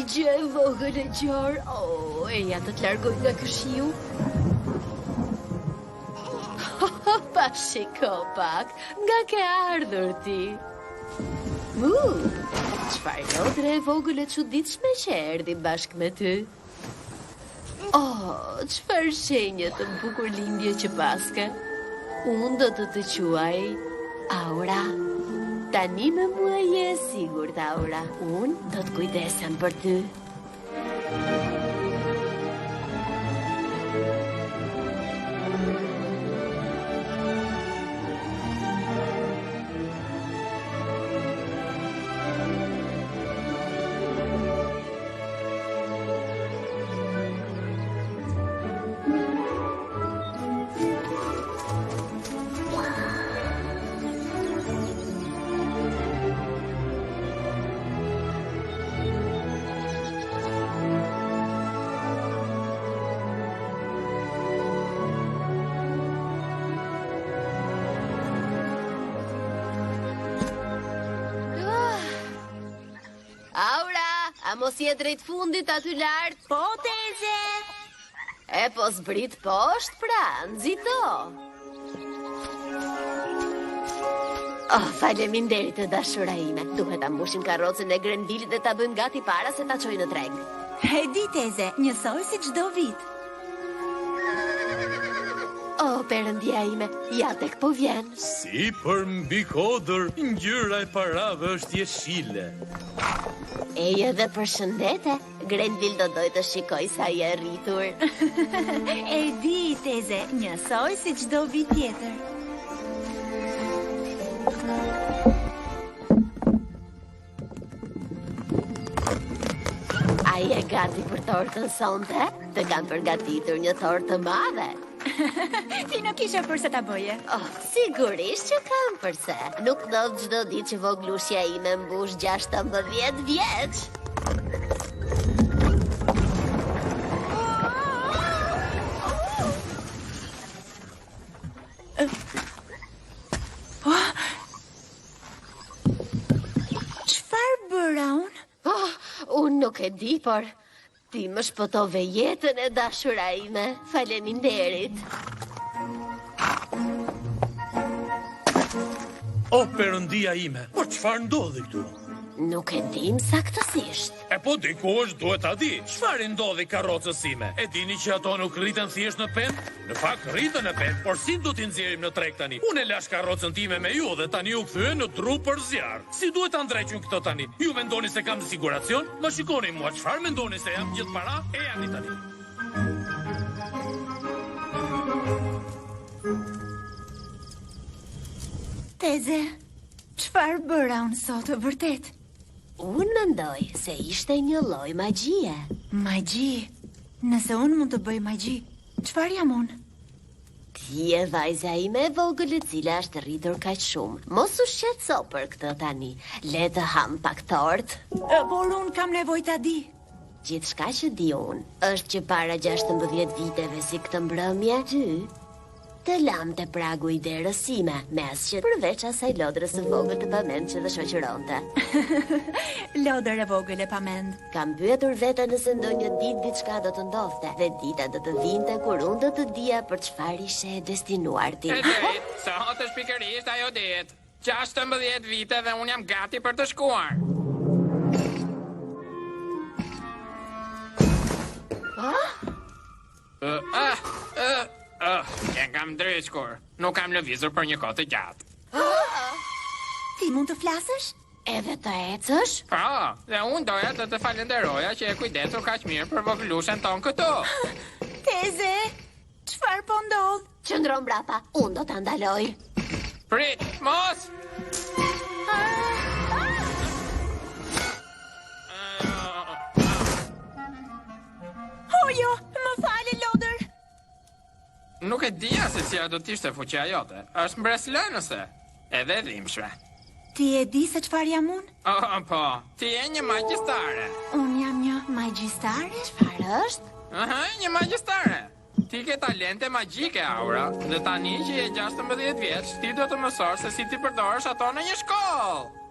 një gjë e vogël e gjarë. Ja të largoj nga ky shiu. Pa shiko pak, nga ke ardhur ti. Çfarë lodre e vogël e çuditshme që erdhi bashkë me ty. Çfarë shenje të bukur lindje që paske. Unë do të të quaj Aura. Tani me mua je e sigurt, Aura. Unë do të kujdesem për ty. A mos je drejt fundit aty lart? Po, teze. Po zbrit poshtë, pra, nxito. Faleminderit të dashura ime. Duhet ta mbushim karrocën e Grenvilit dhe ta bëjmë gati para se ta çoj në treg. E di, teze, njësoj si çdo vit. Perëndia ime, ja tek po vjen. Si për mbi kodër, ngjyra e parave është jeshile. Edhe përshëndete, Grenvil do doj të shikoj sa je rritur. E di, teze, njësoj si çdo vit tjetër. A je gati për tortën sonte? Të kam përgatitur një tortë të madhe. Ti nuk ishe përse ta bëje. Sigurisht që kam përse. Nuk ndodh çdo ditë që voglushja ime mbush 16 vjeç. Çfarë bëra unë? Unë nuk e di, por ti më shpëtove jetën e dashura ime. Faleminderit. Perëndia ime, por çfarë ndodhi këtu? Nuk e dim saktësisht. Po dikush duhet ta di. Çfarë ndodhi karrocës sime? E dini që ato nuk rriten thjesht në pend? Në fakt rriten në pend, por si do t'i nxjerrim në treg tani? Unë e lash karrocën time me ju dhe tani u kthyen në tru për zjarr. Si duhet ta ndreqim këtë tani? Ju mendoni se kam siguracion? Ma shikoni mua, çfarë mendoni se jam gjithë para? E jani tani. Teze, çfarë bëra unë sot e vërtet? Unë mendoj se ishte një lloj magjie. Magji? Nëse unë mund të bëj magji, çfarë jam unë? Ti je vajza ime e vogël e cila është rritur kaq shumë. Mos u shqetëso për këtë tani. Le të ham pak tortë. Por unë kam nevojë ta di. Gjithçka që di unë është që para 16 viteve si këtë mbrëmje, ty të lam të pragu i derës sime, me asgjë përveç asaj lodrës së vogël të pamend që të shoqëronte. Lodër e vogël e pamend. Kam pyetur veten nëse ndonjë ditë diçka do të ndodhte, dhe dita do të vinte kur unë do të dija për çfarë ishe destinuar ti. E drejt, sot është pikërisht ajo ditë. 16 vite dhe unë jam gati për të shkuar. E kam drejshkur. Nuk kam lëvizur për një kohë të gjatë. Ti mund të flasësh? Edhe të ecësh? Po, dhe unë doja të falenderoja që e kujdesur kaq mirë për vogëlushen ton këtu. Teze, çfarë po ndodh? Qëndro mbrapa, unë do ta ndaloj. Prit, mos! Jo, më fali lodër. Nuk e dija se si do t'ishte fuqia jote. Është mbreslënëse, edhe dhimbshme. Ti e di se çfarë jam unë? Po, ti je një magjistare. Unë jam një magjistare? Çfarë është? Një magjistare. Ti ke talente magjike, Aura. Dhe tani që je 16 vjeç, ti do të mësosh se si ti përdorësh ato në një shkollë.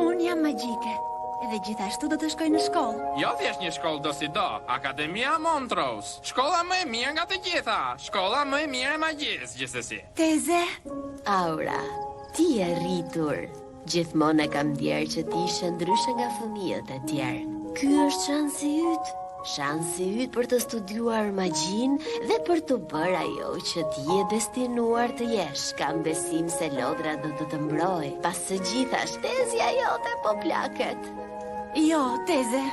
Unë jam magjike. Edhe gjithashtu do të shkoj në shkollë. Jo thjesht një shkollë do si do, Akademia Montrose. Shkolla më e mirë nga të gjitha. Shkolla më e mirë e magjisë, gjithsesi. Teze, Aura, ti e rritur. Gjithmonë e kam ndjerë që ti ishe ndryshe nga fëmijët e tjerë. Ky është shansi yt. Shansi yt për të studiuar magjin dhe për të bërë ajo që ti je destinuar të jesh. Kam besim se lodra do të mbroj. Pas së gjitha shtezja jote po plaket. jo, Teze.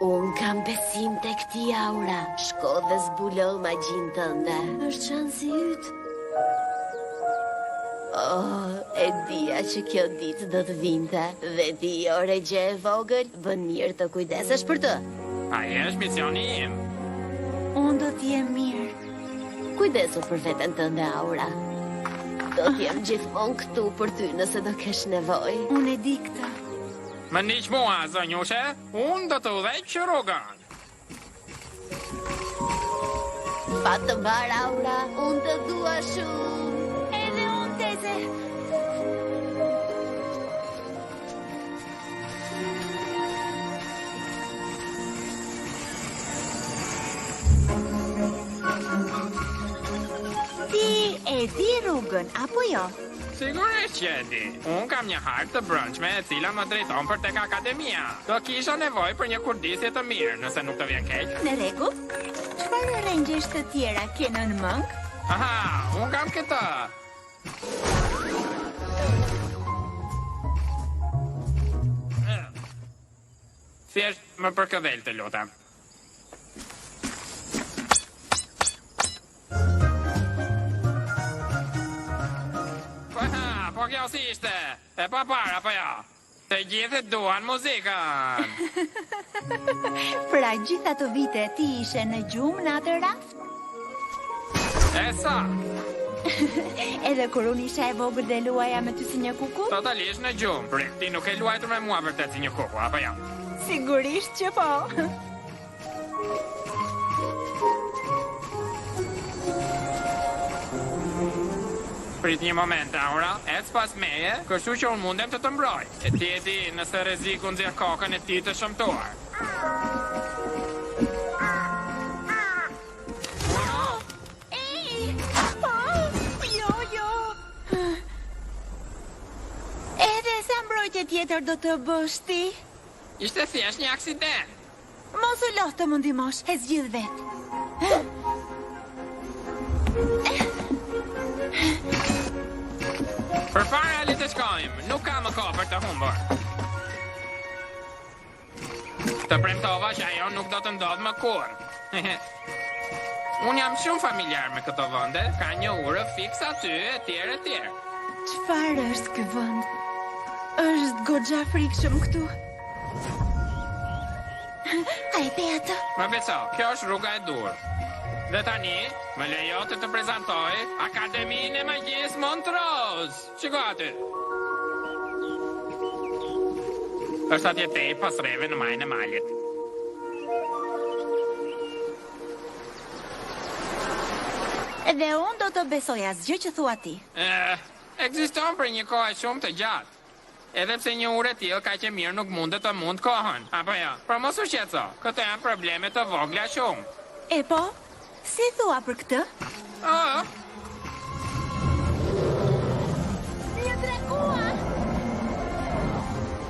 Unë kam besim tek ti, Aura. Shko dhe zbulo magjin tënde. Është shansi yt. Oh, e dia që kjo ditë do të vinte. Dhe ti, o regje e vogël, bën mirë të kujdesesh për të. Ai është misioni im. Unë do t'jem mirë. Kujdesu për veten tënde, Aura. Do t'jem gjithmonë këtu për ty nëse do kesh nevojë. Unë e di këtë. Më ndiq mua, zonjushe. Unë do të udhëheq rrugën. Fat të mbar, Aura. Unë të dua shumë. Edhe unë, Teze. Ti e di rrugën, apo jo? Sigurisht që e di. Unë kam një hartë të brëndshme e cila më drejton për tek akademia. Do kisha nevojë për një kurdisje të mirë, nëse nuk të vjen keq. Në rregull? Çfarë rengjesh të tjera ke në mend? Aha, unë kam këtë. Thjesht më përkëdhel të lutem. Po kjo si ishte? E pa para, po jo? Të gjithë duan muzikën. Pra gjitha të vite ti ishe në gjumë në atë raft? E sa? Edhe kur unë isha e vogël dhe luaja me ty si një kuku? Totalisht në gjumë. Prit, ti nuk e luajtur me mua vërtet si një kuku, apo jo? Sigurisht që po. Prit një moment, Aura, ec pas meje, kështu që unë mundem të të mbroj. E ti e di nëse rreziku nxjerr kokën e ti të shëmtuar. Ej! Jo, jo! Edhe sa mbrojtje tjetër do të bësh ti? Ishte thjesht një aksident. Mos u lodh të më ndihmosh, e zgjidh vet. Përpara le të shkojmë, nuk ka më kohë për të humbur. Të premtova që ajo nuk do të ndodhë më kurrë. Unë jam shumë familjar me këto vende, ka një urë fiks aty e tjerë e tjerë. Çfarë është ky vend? Është goxha frikshëm këtu. A e pe atë? Më beso, kjo është rruga e dur. Dhe tani, më lejo të prezantoj Akademinë e Magjisë Montrose. Shiko aty. Është atje tej pas rreve në majën e malit. Dhe unë do të besoj asgjë që thua ti. Ekziston për një kohë shumë të gjatë. Edhe pse një urë e tillë kaq e mirë nuk mundet të mund kohën. Apo jo? Por mos u shqetëso. Këto janë probleme të vogla shumë. E po? Si thua për këtë? Një drakua!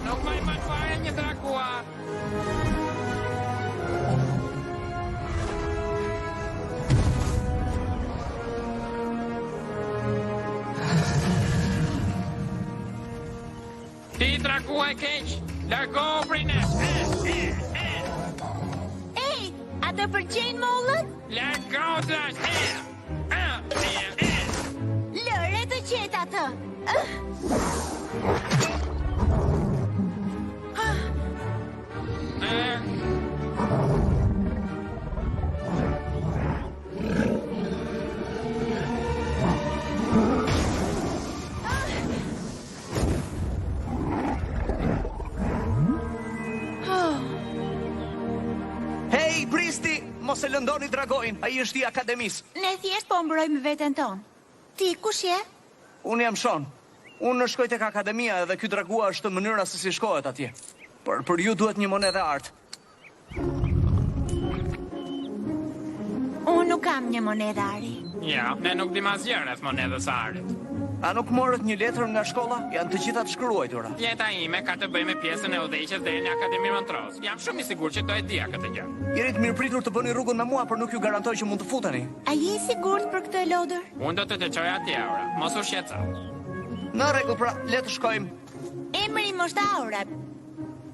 Nuk më iman fare një drakua. Ti drakua e keq, largohu prej nesh. Ej, a të pëlqejnë mollët? Largohu tash. Lëre të qetë atë. Hej, Bristi, mos e lëndoni dragojnë, ai është i akademisë. Ne thjesht po mbrojmë veten tonë. Ti kush je? Unë jam Shon. Unë shkoj tek akademia dhe ky dragua është mënyra se si shkohet atje. Por për ju duhet një monedhe artë. Unë nuk kam një monedë ari. Ja, ne nuk dim asgjë rreth monedhës së arit. A nuk morët një letër nga shkolla? Janë të gjitha të shkruajtura. Jeta ime ka të bëjë me pjesën e udhëheqjes deri në Akademinë Montrose. Jam shumë i sigurt që do e dija këtë gjë. Jeni të mirëpritur të bëni rrugën me mua, por nuk ju garantoj që mund të futeni. A je i sigurt për këtë, Lodër? Unë do të të çoj atje Aura. Mos u shqetëso. Në rregull, pra, le të shkojmë. Emri im është Aura.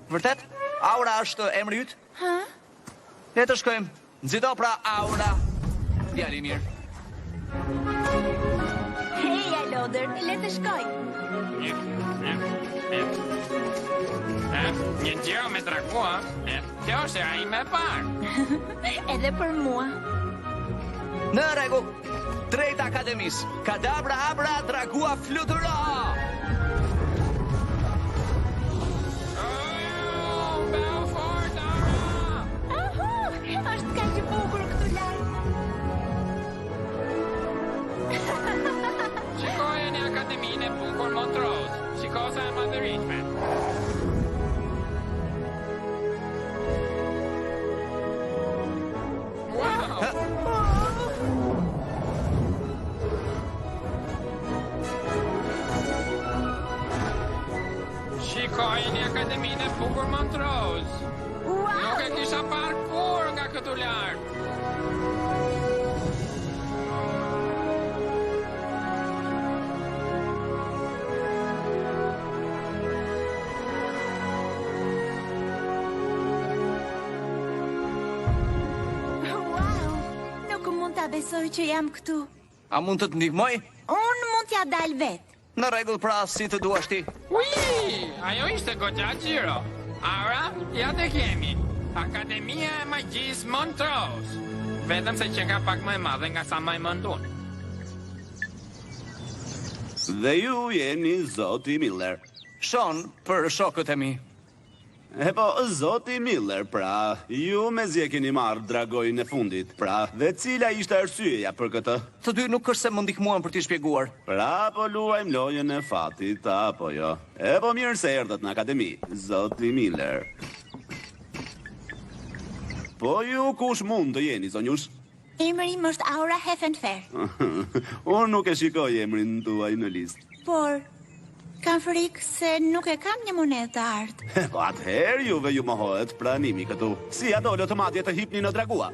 Vërtet? Aura është emri yt? Ha? Le të shkojmë. Nxito pra Aura. Djali mirë. Heja, Lodër, le të shkoj. Një gjë me drakua. Kjo është era ime e parë. Edhe për mua. Në rregull. Drejt akademisë. Kadabra abra dragua fluturo. Belfort, Aura! Është kaq i bukur këtu lart. Shikojeni Akademinë e bukur Montrose. Shikosa e madhëritshme. Wow! Shikojeni Akademinë e bukur Montrose. Nuk e kisha parë kur nga këtu lart. Ta besoj që jam këtu. A mund të ndihmoj? Unë mund t'ja dal vet. Në rregull, pra, si të duash ti. Ui, ajo ishte goxha Xhiro. Aura, ja të kemi. Akademia e Magjisë Montrose. Vetëm se që ka pak më e madhe nga sa më e mendon. Dhe ju jeni zoti Miller. Sean, për shokët e mi. E po, zoti Miller, pra, ju me zje keni marrë dragojnë e fundit, pra, dhe cila ishte arsyeja për këtë? Të dy nuk është se më ndihmuan për t'i shpjeguar. Pra, po luajmë lojën e fatit, apo jo. E po mirë se erdhët në akademi, zoti Miller. Po ju kush mund të jeni, zonjush? Emri im është Aura Heffenfer. Unë nuk e shikoj emrin tuaj në listë. Por kam frikë se nuk e kam një monedhë të artë. Po atëherë juve ju mohohet pranimi këtu. Si ato automatje të hipni në dragua?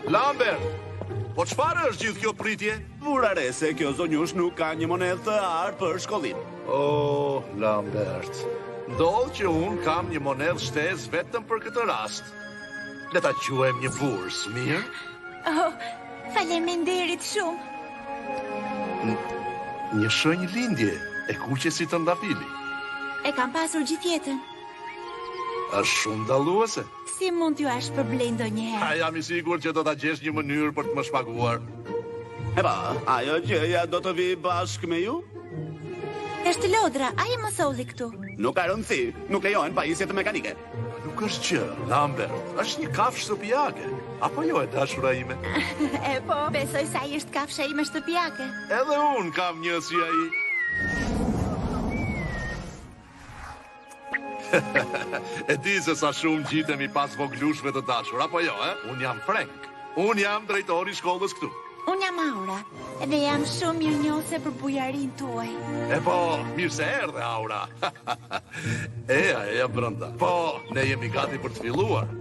Lambert, po çfarë është gjithë kjo pritje? Vurare se kjo zonjush nuk ka një monedhë të artë për shkollim. Oh, Lambert, ndodh që unë kam një monedhë shtesë vetëm për këtë rast. Le ta quajmë një bursë, mirë? Oh, faleminderit shumë. Një shenjë lindje e kuqe si të ndafili. E kam pasur gjithë jetën. Është shumë dalluese. Si mund t'ju ash përblej ndonjëherë? A jam I sigurt që do ta gjesh një mënyrë për të më shpaguar. E pa, ajo gjëja do të vi bashkë me ju? Është Lodra, ai më solli këtu. Nuk ka rëndësi, nuk lejohen pajisjet mekanike. Nuk është gjë, Lambert, është një kafshë shtëpiake. Apo jo e dashura ime? E po, besoj se ai është kafsha ime shtëpiake. Edhe unë kam një si ai. E di se sa shumë gjitemi pas voglushve të dashur, apo jo, Unë jam Frank. Unë jam drejtori I shkollës këtu. Unë jam Aura, dhe jam shumë mirënjohëse për bujarin tuaj. E po, mirë se erdhe, Aura. Eja brenda. Po, ne jemi gati për të filluar.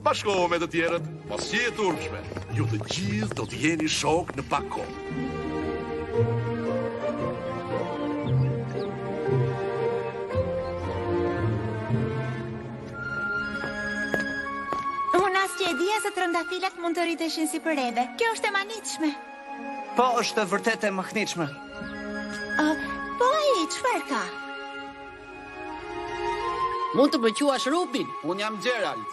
Bashkohu me të tjerët, mos je turpshme. Ju të gjithë do të jeni shok në pak kohë. Që e dija se trëndafilat mund të rriteshin si për edhe. Kjo është e manitshme. Po, është vërtet e mahnitshme. Po ai, çfarë ka? Mund të më quash Rupin, unë jam Gerald.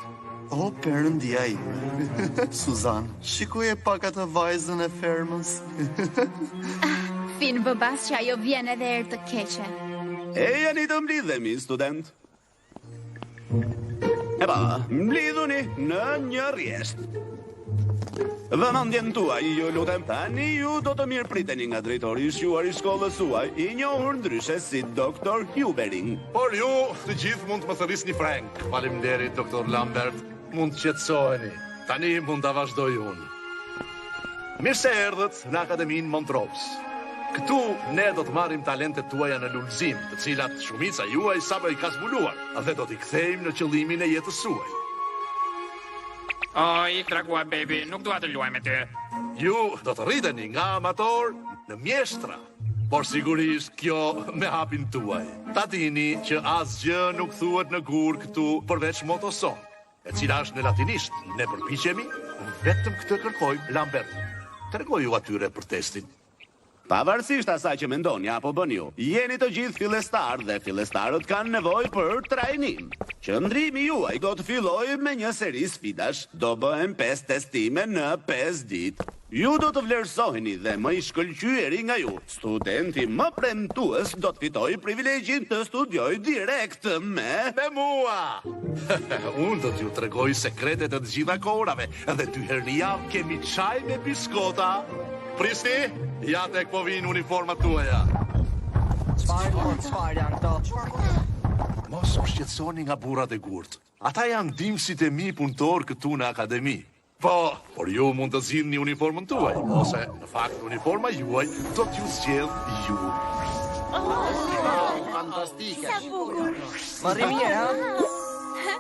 O, perëndia ime. Suzan, shikoje pak atë vajzën e fermës. Fin vëbas që ajo vjen edhe erë të keqe. E jeni të mblidhemi, student. E pa, mblidhuni në një rjesht. Vëmendjen tuaj, ju lutem, tani ju do të mirëpriteni nga drejtori i shquar i shkollës suaj, i njohur ndryshe si Dr. Hubering. Por ju të gjithë mund të më thërrisni Frank. Faleminderit, doktor Lambert. Mund të qetësoheni. Tani mund ta vazhdoj unë. Mirë se erdhët në Akademinë Montrose. Këtu ne do të marrim talentet tuaja në lulëzim, të cilat shumica juaj sapo i ka zbuluar, dhe do t'i kthejmë në qëllimin e jetës suaj. O, ik trakua, baby, nuk dua të luaj me ty. Ju do të rriteni nga amator në mjeshtra, por sigurisht kjo me hapin tuaj. Ta dini që asgjë nuk thuhet në gur këtu përveç motoson, e cila është në latinisht. Ne përpiqemi vetëm këtë kërkojmë, Lambert. Tregoju atyre për testin. Pavarësisht asaj që mendoni apo bën ju, jeni të gjithë fillestar dhe fillestarët kanë nevojë për trajnim. Qëndrimi juaj do të fillojë me një seri sfidash. Do bëhen 5 testime në 5 ditë. Ju do të vlerësoheni dhe më i shkëlqyeri nga ju, studenti më premtues do të fitojë privilegjin të studiojë direkt me mua. Unë do t'ju tregoj sekretet e të gjitha kohërave, dhe 2 herë në javë kemi çaj me biskota. Pristi, ja tek po vinë uniformat tuaja. Çfarë janë këto? Mos u shqetësoni nga burrat e gurt. Ata janë ndihmësit e mi punëtor këtu në akademi. Por ju mund të zgjidhni uniformën tuaj, ose në fakt uniforma juaj do t'ju zgjedh ju. Fantastike. Sa bukur. Marri mirë, ha?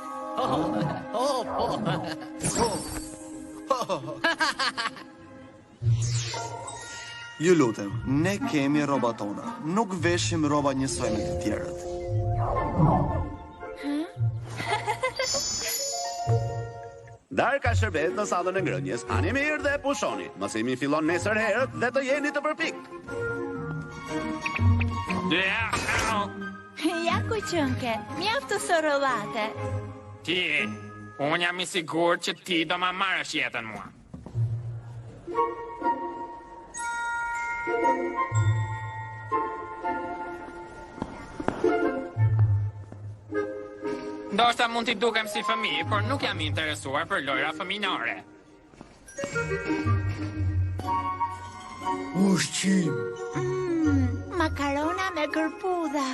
Ju lutem, ne kemi rrobat tona. Nuk veshim rroba njësoj me të tjerët. Darka shërbet në sallën e ngrënjes. Hani mirë dhe pushoni. Mësimi fillon nesër herët dhe të jeni të përpikt. Ja ku qënke, mjaftë sorollate. Ti, unë jam i sigurt që ti do ma marrësh jetën mua. Ndoshta mund t'i dukem si fëmijë, por nuk jam i interesuar për lojra fëminore. Ushqim. Makarona me kërpudha.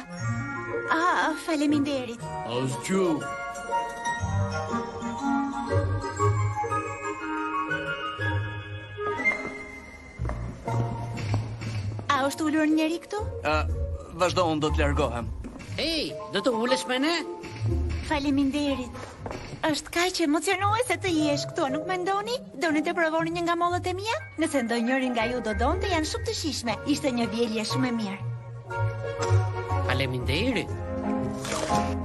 Faleminderit. Asgjë. A është ullur njeri këtu? Vazhdo, unë do të largohem. Ej, do të ulesh me ne? Faleminderit. Është kaq emocionuese të jesh këtu, nuk mendoni? Doni të provoni një nga mollët e mia? Nëse ndonjëri nga ju do donte, janë shumë të shijshme. Ishte një vjelje shumë e mirë. Faleminderit.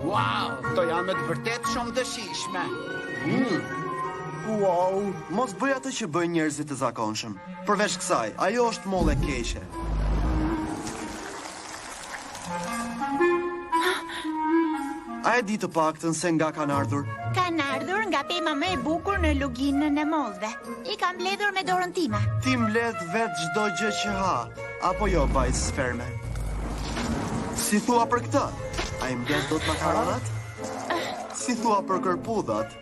Wow, to janë me të vërtet shumë të shijshme. Wow, mos bëj atë që bëjnë njerëzit të zakonshëm. Përveç kësaj, ajo është mollë e keqe. A e di të paktën se nga kanë ardhur? Kanë ardhur nga pema më e bukur në luginën e mollëve. I kam mbledhur me dorën time. Ti mbledh vetë çdo gjë që ha, apo jo, vajzë sferme? Si thua për këtë? A i mbledh dot makaronat? Si thua për kërpudhat?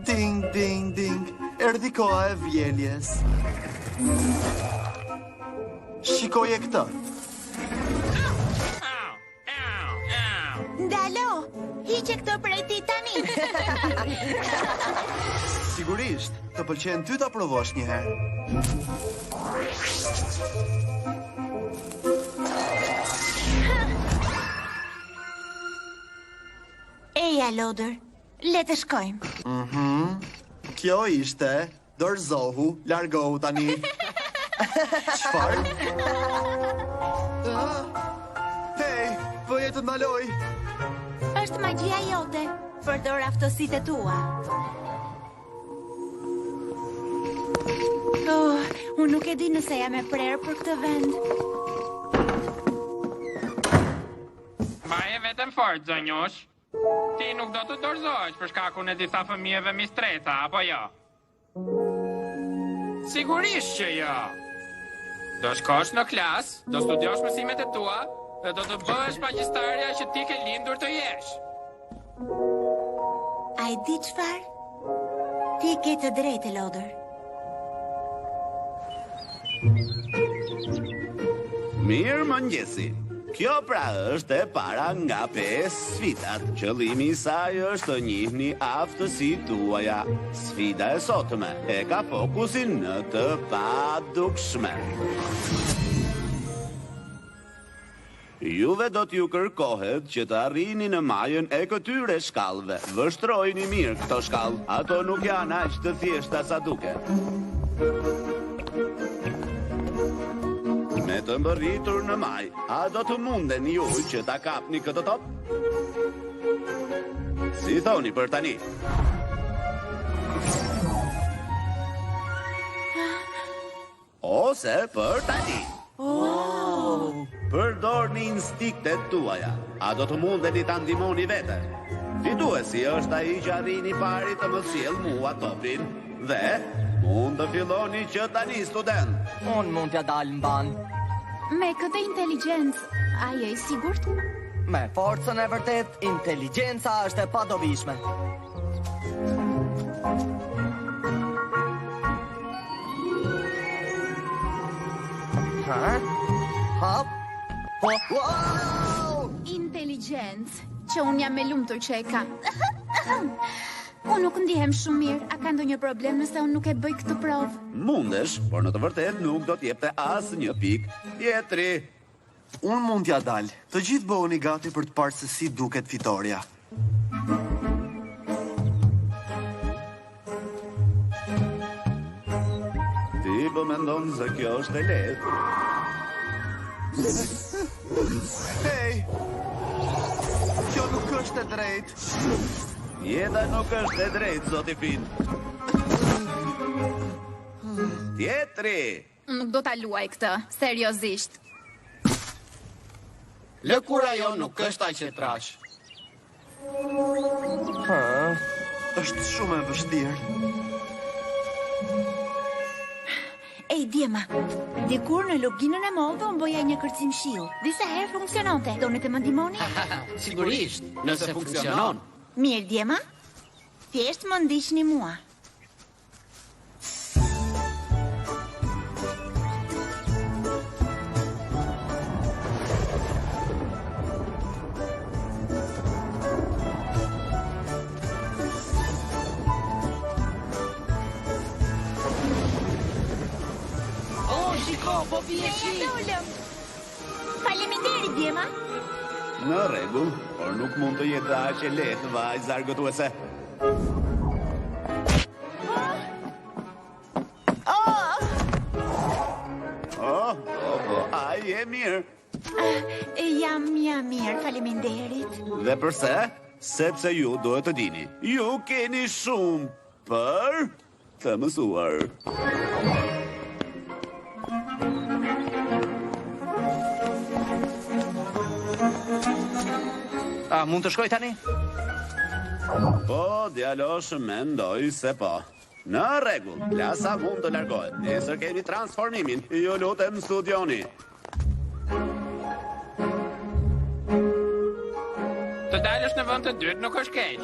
Ding, ding, ding, erdhi koha e vjeljes. Shikoje këtë. Ndalo, hiqe këtë prej ti tani. Sigurisht, të pëlqen ty ta provosh një herë. Eja, Lodër, le të shkojmë. Kjo ishte, dorëzohu, largohu tani. Çfarë? Hej, vëje të ndaloj. Është magjia jote, përdor aftësitë tua. Unë nuk e di nëse jam e prerë për këtë vend. Vaje vetëm fort, zonjush. Ti nuk do të dorëzohesh për shkakun e disa fëmijëve mistreca, apo jo? Sigurisht që jo. Do shkosh në klas, do studiosh mësimet e tua, dhe do të bëhesh magjistarja që ti ke lindur të jesh. A i di çfarë? Ti ke të drejtë, Lodër. Mirë mëngjesi. Kjo pra është e para nga 5 sfidat. Qëllimi i saj është të njihni aftësitë tuaja. Sfida e sotme e ka fokusin në të padukshme. Juve do t'ju kërkohet që të arrini në majën e këtyre shkallëve. Vështrojini mirë këto shkallë, ato nuk janë aq të thjeshta sa duket. Me të mbërritur në maj, a do të munden ju që ta kapni këtë top? Si thoni për tani? Ose për tani? Përdorni instiktet tuaja. A do të mundeni ta ndihmoni vete? Fituesi është ai që arrini pari të më sjell mua topin. Dhe mund të filloni që tani, student. Unë mund t'ja dal mban. Me këtë inteligjencë, a je i sigurt? Me forcën e vërtet, inteligjenca është e padovishme. Hap? Wow! Inteligjencë, që unë jam me lumtur që e kam. Unë nuk ndihem shumë mirë. A ka ndonjë problem nëse unë nuk e bëj këtë provë? Mundesh, por në të vërtet nuk do t'jepte asnjë pikë. Tjetri. Unë mund t'ja dal. Të gjithë bëhuni gati për të parë se si duket fitoria. Ti po mendon se kjo është e lehtë? Hej! Kjo nuk është e drejtë. Jeta nuk është e drejtë, zoti Fin. Tjetri! Nuk do ta luaj këtë, seriozisht. Lëkura jo nuk është aq e trash. Është shumë e vështirë. Ej, Djema, dikur në loginën e mollë unë bëja një kërcim shiu. Disa herë funksiononte. Doni të më ndihmoni? Sigurisht, nëse funksionon. Mirë, Djema. Thjesht më ndiqni mua. Po bie shi. Faleminderit, Djema. Në rregull, por nuk mund të jetë aq e lehtë, vajzë argëtuese. Ai e mirë. Jam mirë, faleminderit. Dhe përse? Sepse ju duhet të dini. Ju keni shumë për të mësuar. A mund të shkoj tani? Po, djalosh mendoj se po. Në rregull, klasa mund të largohet. Nesër kemi transformimin. Ju lutem studioni. Të dalësh në vend të dytë nuk është keq.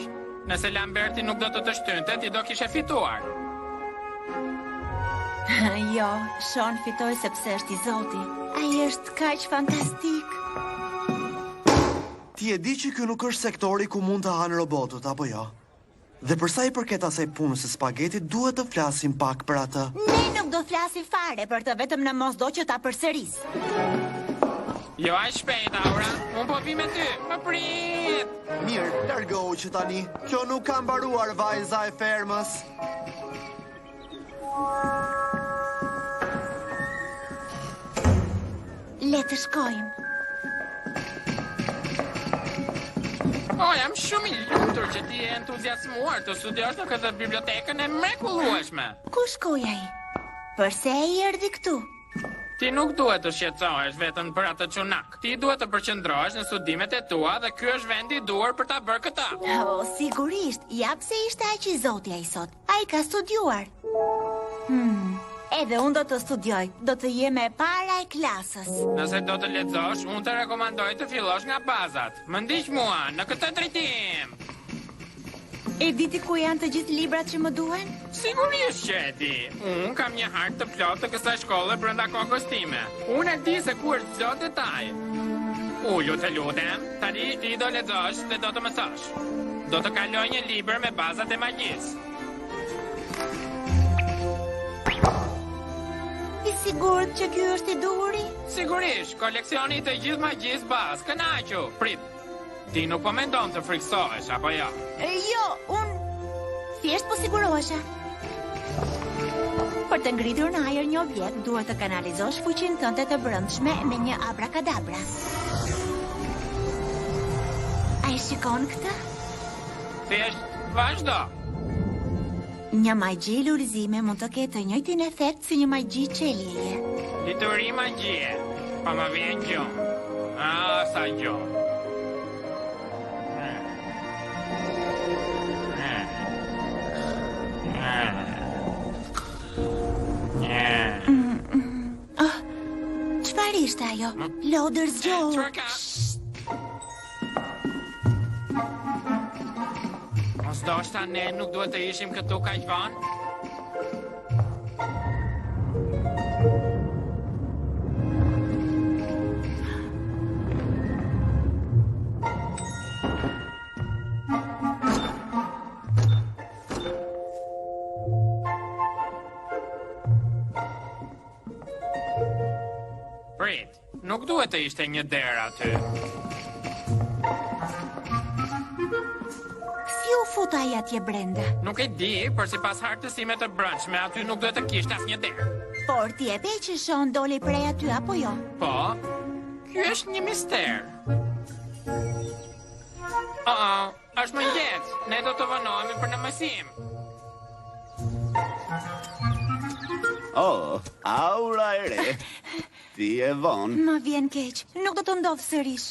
Nëse Lamberti nuk do të shtynte, ti do kishe fituar. Jo, Sean fitoi sepse është i Zoti. Ai është kaq fantastik. Ti e di që ky nuk është sektori ku mund të hanë robotët, apo jo? Dhe përsa i përket asaj punës së spagetit, duhet të flasim pak për atë. Ne nuk do flasim fare për të, vetëm në mos do që ta përsëris. Jo, aq shpejt, Aura. Unë po vi me ty. Më prit. Mirë, largohu që tani. Kjo nuk ka mbaruar, vajza e fermës. Le të shkojmë. Jam shumë i lumtur që ti je entuziasmuar të studiosh në këtë bibliotekën e mrekullueshme. Ku shkoi ai? Përse ai erdhi këtu? Ti nuk duhet të shqetësohesh vetëm për atë çunak. Ti duhet të përqendrohesh në studimet e tua dhe ky është vendi i duhur për ta bërë këtë. Sigurisht. Ja pse ishte aq i Zoti ai sot. Ai ka studiuar. Edhe unë do të studioj. Do të jem e para e klasës. Nëse do të lexosh, unë të rekomandoj të fillosh nga bazat. Më ndiq mua në këtë drejtim. E diti ku janë të gjithë librat që më duhen? Sigurisht që e di. Unë kam një hartë të plotë të kësaj shkolle brenda kokës time. Unë e di se ku është çdo detaj. Ullu të lutem, tani ti do lexosh dhe do të më thosh. Do të kaloj një libër me bazat e magjisë. I sigurt që ky është i duri? Sigurisht, koleksioni të gjithë magjisë bazë. Kënaqu, prit. Ti nuk po mendon të friksohesh, apo jo? Jo, unë thjesht po sigurohesha. Për të ngritur në ajër një objekt, duhet të kanalizosh fuqinë tënde të brendshme me një abrakadabra. A e shikon këtë? Thjesht, vazhdo. Një magji lulëzime mund të ketë të njëjtin efekt si një magji qeljeje. Dituri magjie, pa më vjen gjumë. Sa gjumë. Çfarë ishte ajo? Lodër zgjohu. Mos ndoshta ne nuk duhet të ishim këtu kaq vonë? Nuk duhet të ishte një derë aty. Si u fut ai atje brenda? Nuk e di, por sipas hartësime të brendshme aty nuk duhet të kishte asnjë derë. Por ti e pe që shon doli prej aty apo jo? Po, ky është një mister. Është mëngjes, ne do të vonohemi për në mësim. Aura e re. Ti e vonë. Më vjen keq, nuk do të ndodhë sërish.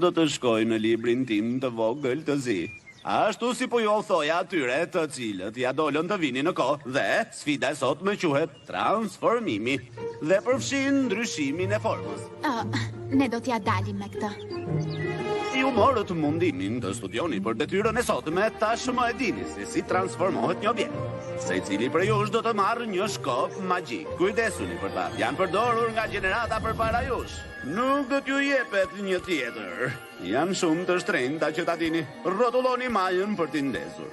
Do të shkoj në librin tim të vogël të zi. Ashtu si po jo thoja atyre të cilët ja dolën të vini në kohë dhe sfida e sot më quhet transformimi dhe përfshin ndryshimin e formës. Ne do t'ja dalim me këtë. Ju morët mundimin të studioni për detyrën e sotme, tashmë e dini se si transformohet një objekt. Secili prej jush do të marrë një shkop magjik. Kujdesuni për ta. Janë përdorur nga gjenerata përpara jush. Nuk do t'ju jepet një tjetër. Janë shumë të shtrenjta që ta dini. Rrotulloni majën për t'i ndezur.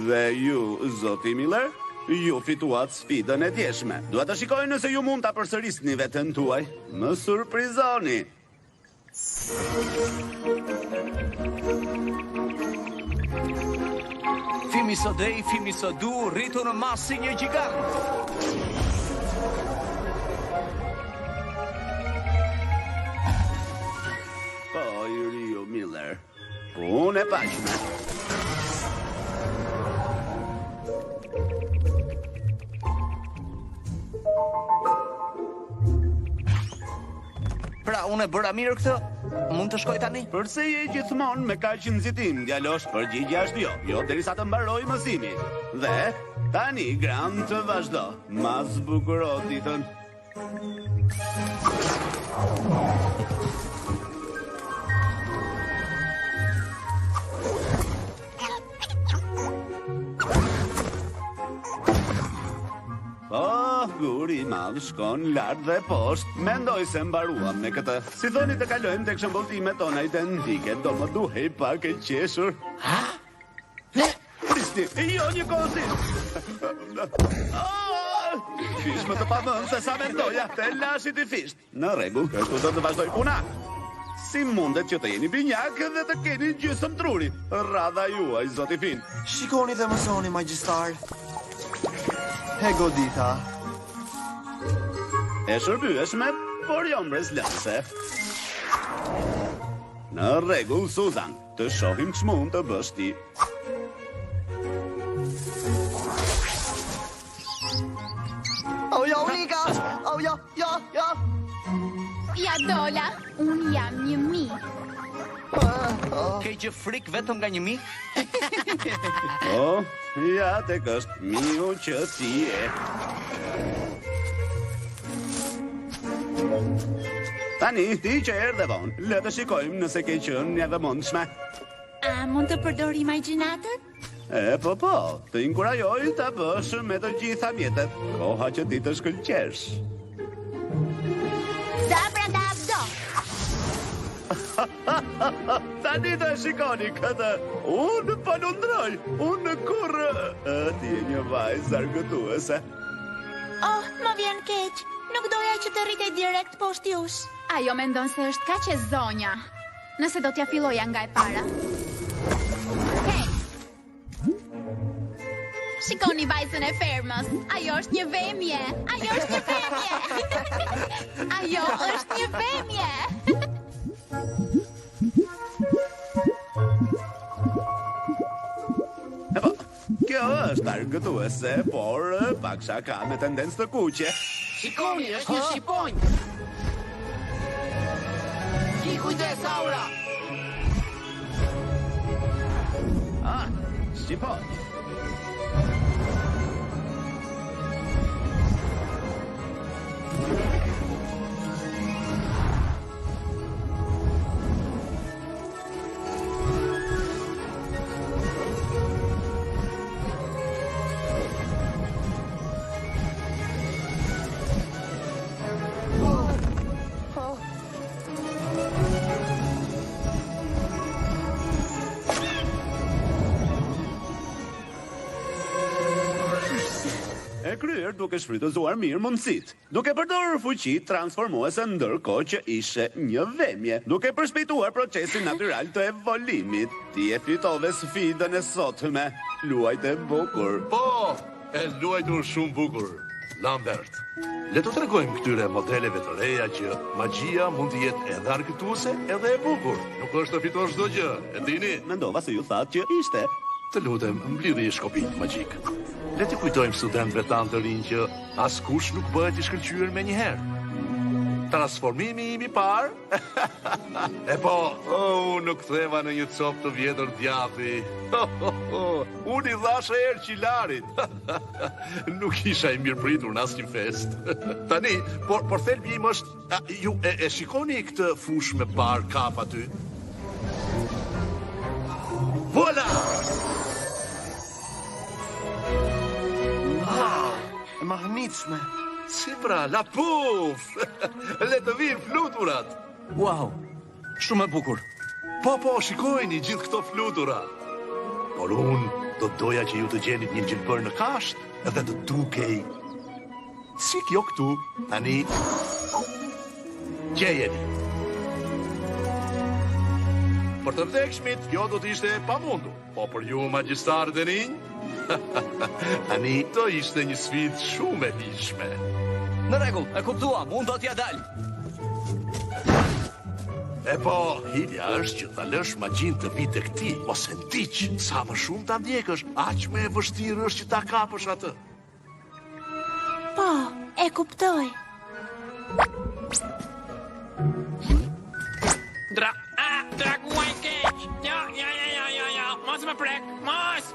Dhe ju, zoti Miller, ju fituat sfidën e djeshme. Dua të shikoj nëse ju mund ta përsërisni veten tuaj. Më surprizoni. Fimi së dej, fimi së du, rritu në masë si një gjigant. Po, ju Miller. Unë e pashme. Pra, unë e bëra mirë këtë? Mund të shkoj tani? Përse je gjithmonë me kaq nxitim, djalosh? Përgjigjja është jo. Jo derisa të mbaroj mësimin. Dhe tani gram të vazhdo. Ma zbukuro ditën. Guri madh shkon lart dhe poshtë. Mendoj se mbaruam me këtë. Si thoni të kalojmë tek shëmbulltimet tona identike, do më duhej pak e qeshur. Ha? Kristi, jo një kozi. Fish më të pavën se sa mendoja, te lashit i fisht. Në rregull, kështu do të vazhdoj puna. Si mundet që të jeni binjak dhe të keni gjysmë truri? Radha juaj, zoti Fin. Shikoni dhe mësoni, magjistar. He godita. E shërbyeshme, por jo mbreslëse. Në rregull, Susan, të shohim ç'mund të bësh ti. Oh, ja, Ulrika! Oh, ja. Ja, Dola, unë jam një mi. Ke gjë frik vetëm nga një mi? Ja, tek është miu që ti e. Tani, ti që erdhe vonë, le të shikojmë nëse ke qenë një dhe mundshme. A mund të përdor imagjinatën? Po, të inkurajoj të bësh me të gjitha mjetet. Koha që ti të shkëlqesh. Zabradabdo! Tani të shikoni këtë. Unë palundroj, unë kurrë. Ti e një vajzë argëtuese. Oh, më vjen keq. Nuk doja që të rritej direkt poshtë jush. Ajo mendon se është kaq e zonja. Nëse do t'ja filloja nga e para. Hej! Shikoni vajzën e fermës. Ajo është një vemje. Ajo është një vemje. Ajo është një vemje. Kjo është argëtuese, por paksha ka me tendencë të kuqe. Shikoni, është një shqiponjë. Ki kujdes, Aura. Shqiponjë. Kryer duke shfrytëzuar mirë mundësit, duke përdorur fuqi transformuese ndërkohë që ishe një vemje, duke përshpejtuar procesin natyral të evolimit. Ti e fitove sfidën e sotme. Luajte bukur. Po, e luajtur shumë bukur, Lambert. Le të tregojmë këtyre modeleve të reja që magjia mund të jetë edhe argëtuese edhe e bukur. Nuk është të fitosh çdo gjë, e dini? Mendova se ju thatë që ishte. Të lutem, mblidhi shkopin magjik. Le të kujtojmë studentëve tanë të rinj që askush nuk bëhet i shkëlqyer me njëherë. Transformimi im I parë? E po, unë nuk theva në një copë të vjetër djathi. Unë I dhashe erë qilarit. Nuk isha I mirë pritur në asnjë fest. Tani, por thelbi im është... Ju e shikoni këtë fush me bar kap aty? Vola! E mahnitshme. Si pra, la puf! Le të vinë fluturat. Wow, shumë e bukur. Po, shikojni gjithë këto flutura. Por unë do doja që ju të gjenit një gjilbër në kasht edhe të dukej. Si kjo këtu, tani... Gjejeni. Për të vdekshmit, kjo do të ishte pamundur. Po për ju magjistarët e rinj, tani do ishte një sfidë shumë e hijshme. Në rregull, e kuptuam, unë do t'ja dal. E po, hilja është që ta lësh magjin të vi tek ti, mos e ndiq, sa më shumë ta ndjekësh, aq më e vështirë është që ta kapësh atë. Po, e kuptoj. Draguaj keq! Ja, mos më prek! Mos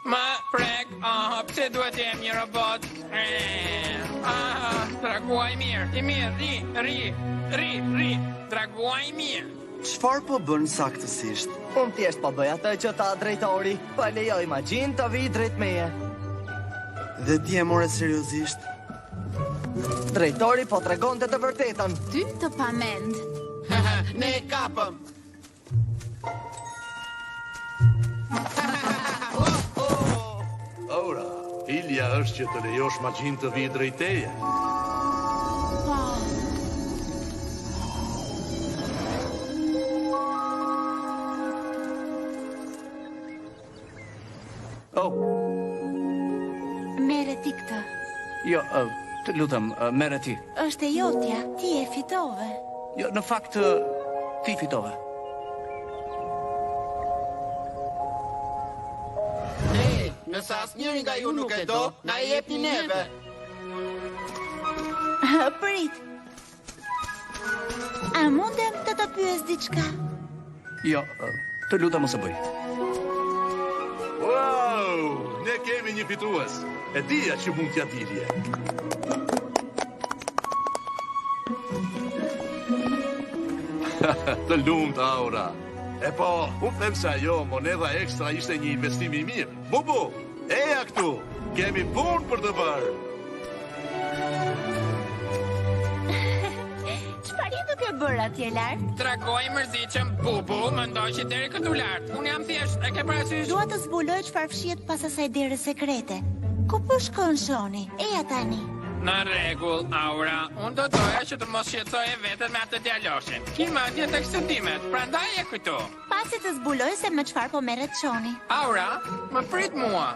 më prek! Pse duhet jem një robot? Draguaj mirë, I mirë, ri! Draguaj mirë! Çfarë po bën saktësisht? Unë thjesht po bëj atë që ta drejtori, po lejoj magjin të vi drejt meje. Dhe ti e more seriozisht? Drejtori po tregonte të vërtetën. Ty të pamend. Ne e kapëm. Ora, hilja është që të lejosh magjin të vi drejt teje. Mere ti këtë. Jo, të lutem, merre ti. Është e jotja, ti e fitove. Jo, në fakt, ti fitove. Nëse asnjëri nga ju nuk e do, na e jepni neve. Prit. A mundem të të pyes diçka? Jo, të lutem mos e bëj. Wow, Ne kemi një fitues. E dija që mund t'ja dilje. Të lumt, Aura. E po, unë them se ajo monedha ekstra ishte një investim i mirë. Bubu, eja këtu. Kemi punë për të bërë. Çfarë duke bërë atje lart? Trakoj mërzitshëm, Bubu, mendoj që deri këtu lart. Unë jam thjesht, e ke parasysh? Dua të zbuloj çfarë fshihet pas asaj dere sekrete. Ku po shkon Shoni? Eja tani. Në rregull, Aura, unë do doja që të mos shqetësoje veten me atë djaloshin. Ki mendje tek shëndimet, prandaj e këtu. Pasi të zbuloj se me çfarë po merret Shoni. Aura, më prit mua.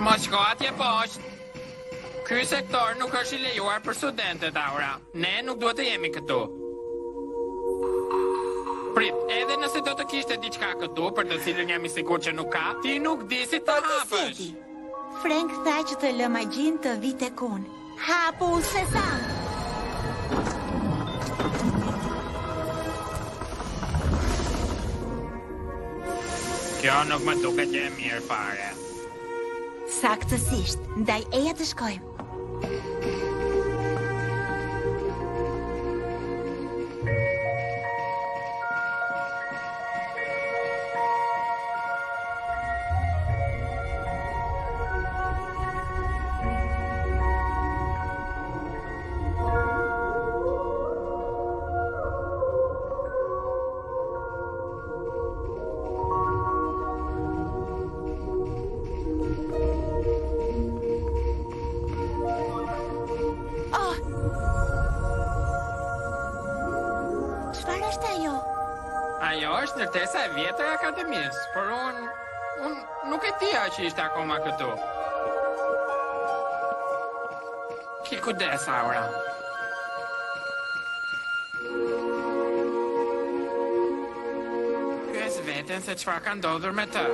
Mos shko atje poshtë. Ky sektor nuk është i lejuar për studentet, Aura. Ne nuk duhet të jemi këtu. Prit, edhe nëse do të kishte diçka këtu për të cilën jam i sigurt që nuk ka, ti nuk di si të hapësh. Frank tha që të lë magjin të vi tek unë. Hapu sesam. Kjo nuk më duket që e mirë fare. Saktësisht, ndaj eja të shkojmë. Ajo është ndërtesa e vjetër e akademisë, por unë nuk e dija që ishte akoma këtu. Ki kujdes, Aura. Pyes veten se çfarë ka ndodhur me të.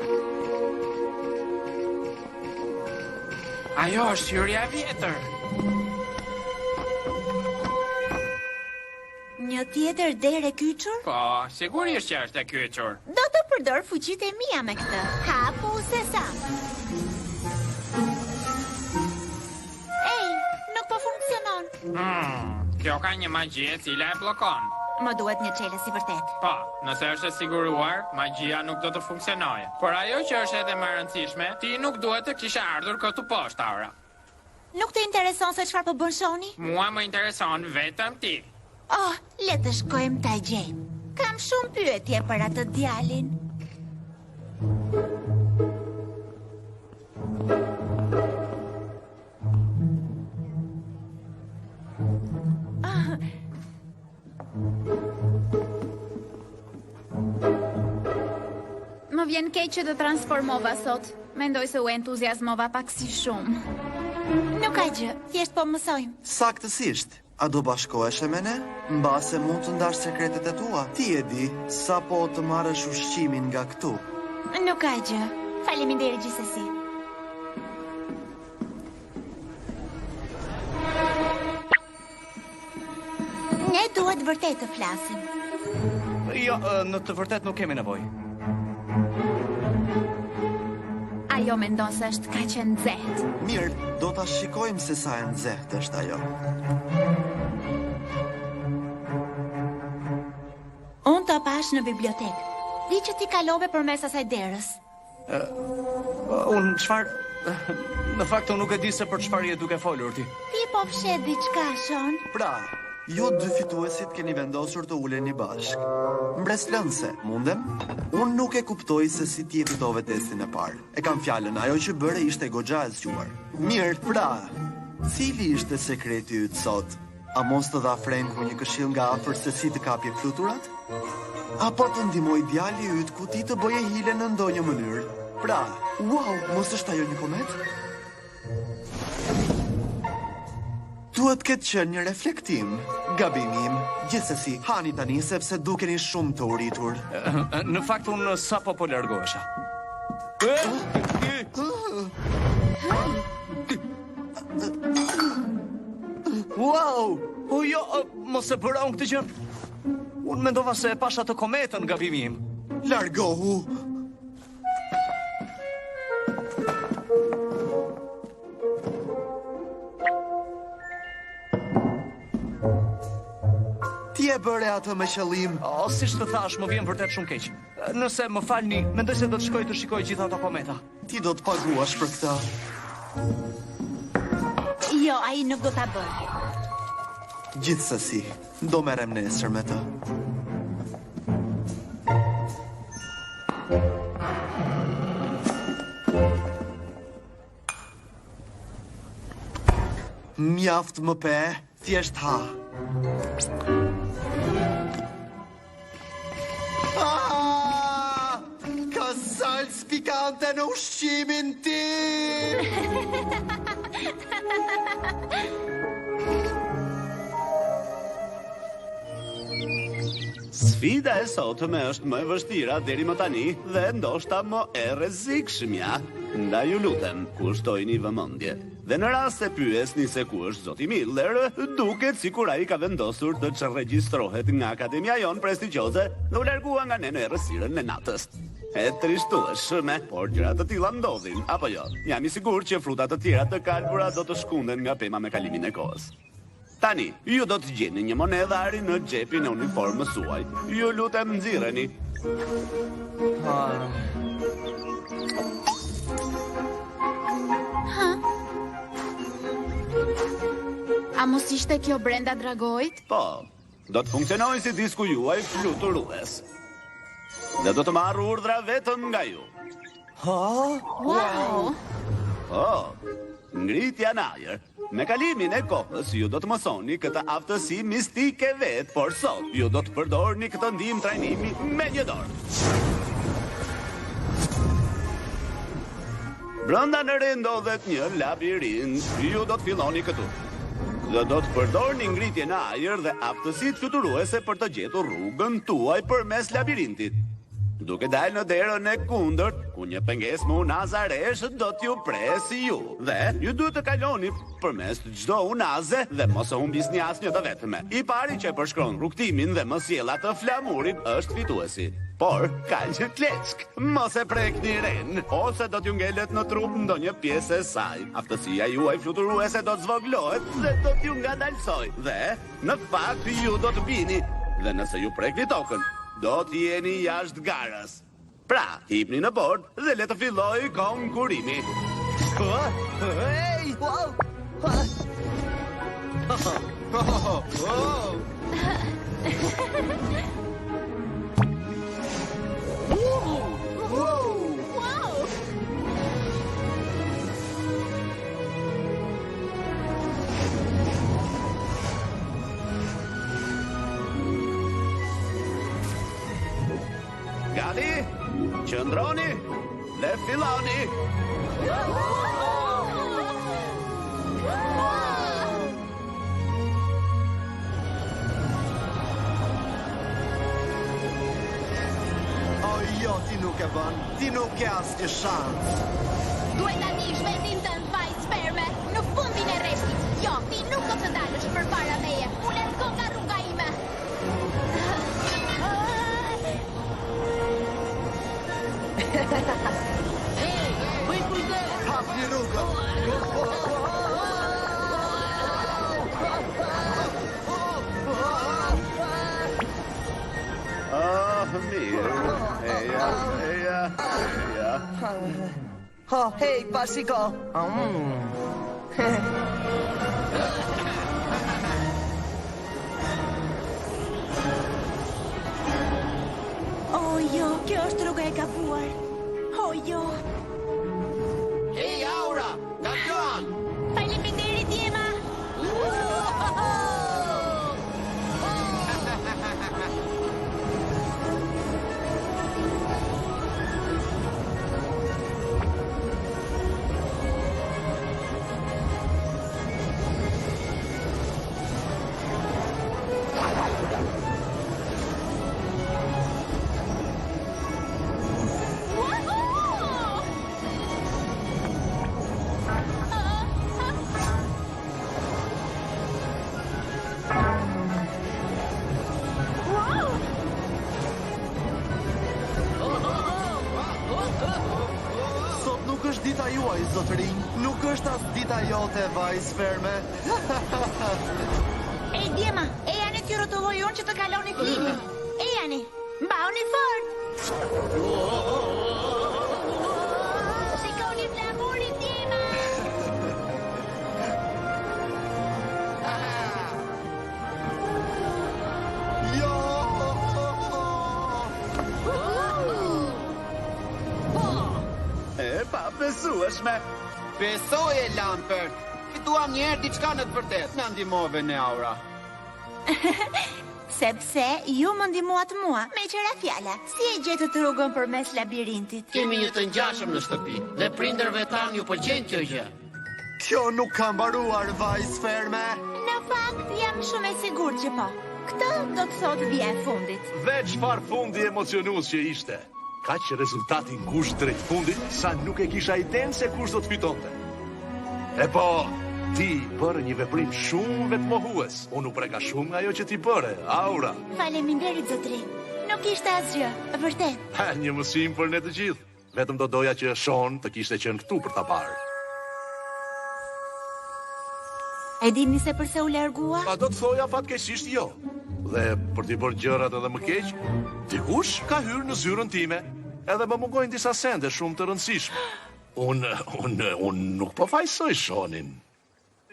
Ajo është hyrja e vjetër. Një tjetër derë e kyçur? Po, sigurisht që është e kyçur. Do të përdor fuqitë e mia me këtë. Hapu sesam. Ej, nuk po funksionon. Kjo ka një magji e cila e bllokon. Më duhet një çelës i vërtet. Po, nëse është e siguruar, magjia nuk do të funksionojë. Por ajo që është edhe më e rëndësishme, ti nuk duhet të kishe ardhur këtu poshtë, Aura. Nuk të intereson se çfarë po bën Shoni? Mua më intereson vetëm ti. Oh, le të shkojmë ta gjejmë. Kam shumë pyetje për atë djalin. Më vjen keq që të transformova sot. Mendoj se u entuziazmova pak si shumë. Nuk ka gjë, thjesht po mësojmë. Saktësisht. A do bashkoheshe me ne? Mbase mund të ndash sekretet e tua. Ti e di sa po të marrësh ushqimin nga këtu. Nuk ka gjë. Faleminderit gjithsesi. Ne duhet vërtet të flasim. Jo, në të vërtet nuk kemi nevojë. Ajo mendon se është kaq e nxehtë. Mirë, do ta shikojmë se sa e nxehtë është ajo. Unë të pash në bibliotekë. Di që ti kalove përmes asaj derës. Unë çfarë? Në fakt unë nuk e di se për çfarë je duke folur ti. Ti po fshet diçka, Shon? Pra, ju dy fituesit keni vendosur të uleni bashk. Mbreslënse, mundem? Unë nuk e kuptoj se si ti e fitove testin e parë. E kam fjalën, ajo që bëre ishte goxha e zgjuar. Mirë, pra, cili ishte sekreti yt sot? A mos të dha Franku një këshill nga afër se si të kapje fluturat? Apo të ndihmoj djali yt ku ti të bëje hile në ndonjë mënyrë? Pra, wow, mos është ajo një komet? Duhet këtë qenë një reflektim. Gabimim. Gjithsesi, hani tani sepse dukeni shumë të uritur. Në fakt unë sapo po largohesha. Wow! Jo, mos e bëra unë këtë gjë. Unë mendova se e pasha të kometën, gabimi im. Largohu! Ti e bëre atë me qëllim. O, si të thash, më vjen vërtet shumë keq. Nëse më falni, mendoj se do të shkoj të shikoj gjitha ato kometa. Ti do të paguash për këtë. Jo, ai nuk do ta bëj. Gjithsesi, do merrem nesër me të. Mjaft më pe, thjesht ha. Ka salsë pikante në ushqimin tim! Sfida e sotme është më e vështira deri më tani dhe ndoshta më e rrezikshmja. Ndaj ju lutem, kushtojini vëmendje. Dhe në rast se pyesni se ku është zoti Miller, duket sikur ai ka vendosur të çregjistrohet nga akademia jon prestigjioze dhe u largua nga ne në errësirën e natës. E trishtueshme, por gjëra të tilla ndodhin, apo jo? Jam i sigurt që fruta të tjera të kalbura do të shkunden nga pema me kalimin e kohës. Tani, ju do të gjeni një monedhari në xhepin e uniformës suaj. Ju lutem nxirreni. A mos ishte kjo brenda dragojt? Po, do të funksionojë si disku juaj fluturues. Dhe do të marrë urdhra vetëm nga ju. Wow! Ngritja në ajër. Me kalimin e kohës, ju do të mësoni këtë aftësi mistike vetë, por sot ju do të përdorni këtë ndihmë trajnimi me një dorë. Brenda në re ndodhet një labirint. Ju do të filloni këtu. Dhe do të përdorni ngritje në ajër dhe aftësitë fluturuese për të gjetur rrugën tuaj përmes labirintit. Duke dalë në derën e kundërt, ku një pengesë më unazaresh do t'ju presi ju. Dhe ju duhet të kaloni përmes çdo unaze dhe mos e humbisni asnjë të vetme. I pari që e përshkron rrugtimin dhe mos sjell atë flamurin është fituesi. Por ka një kleck, mos e prekni ren, ose do t'ju ngelet në trup ndonjë pjesë e saj. Aftësia juaj fluturuese do të zvoglohet dhe do t'ju ngadalsoj. Dhe në fakt ju do të bini. Dhe nëse ju prekni tokën, do t'jeni jashtë garës. Pra, hipni në bord dhe le të filloj konkurimi. Hey! Wow! Gati, qëndroni dhe filloni. Jo, ti nuk e bën. Ti nuk ke asnjë shans. Duhet ta dish vendin tënd, vaj sperme. Në fundin e rreshtit. Jo, ti nuk do të dalësh përpara meje. U largo nga rruga ime. Bëj kujdes! Hapni rrugën. Mirë. Eja. Hej, pasiko! Jo, kjo është rruga e gabuar. Jo. Hey, Aura! Kampion! Faleminderit, Jema! dita juaj, zotërinj. Nuk është as dita jote, vajzë ferme. Ej, djema, e janë t'ju rrotulloj unë që të kaloni klipin. E janë, mbauni fort. Shikoni flamurin, djema. Jo! E pa besueshme. Besoje, Lambert. Fituam njerë diçka në të vërtet. Në ndimove në aura. Sepse ju më ndihmuat mua, me qëra fjala. Si e gjetët rrugën përmes labirintit? Kemi një të ngjashëm në shtëpi dhe prindërve tan ju pëlqen kjo gjë. Kjo nuk ka mbaruar, vajzë ferme. Në fakt, jam shumë e sigurt që po. Këtë do të thotë vija e fundit. Veç çfarë fundi emocionues që ishte. Ka që rezultati ngusht drejt fundit, sa nuk e kisha idenë se kush do të fitonte. E po, ti bërë një veprim shumë vetmohues. Unë u preka shumë nga ajo që ti bëre, Aura. Faleminderit, zotri. Nuk ishte asgjë, vërtet. Ha, një mësim për ne të gjithë. Vetëm do doja që Sean të kishte qenë këtu për ta parë. E dini se përse u largua? Pa do të thoja fatkeqësisht jo. Dhe për t'i bërë gjërat edhe më keq, dikush ka hyrë në zyrën time, edhe më mungojnë disa sende shumë të rëndësishme. Unë nuk po fajsoj Seanin.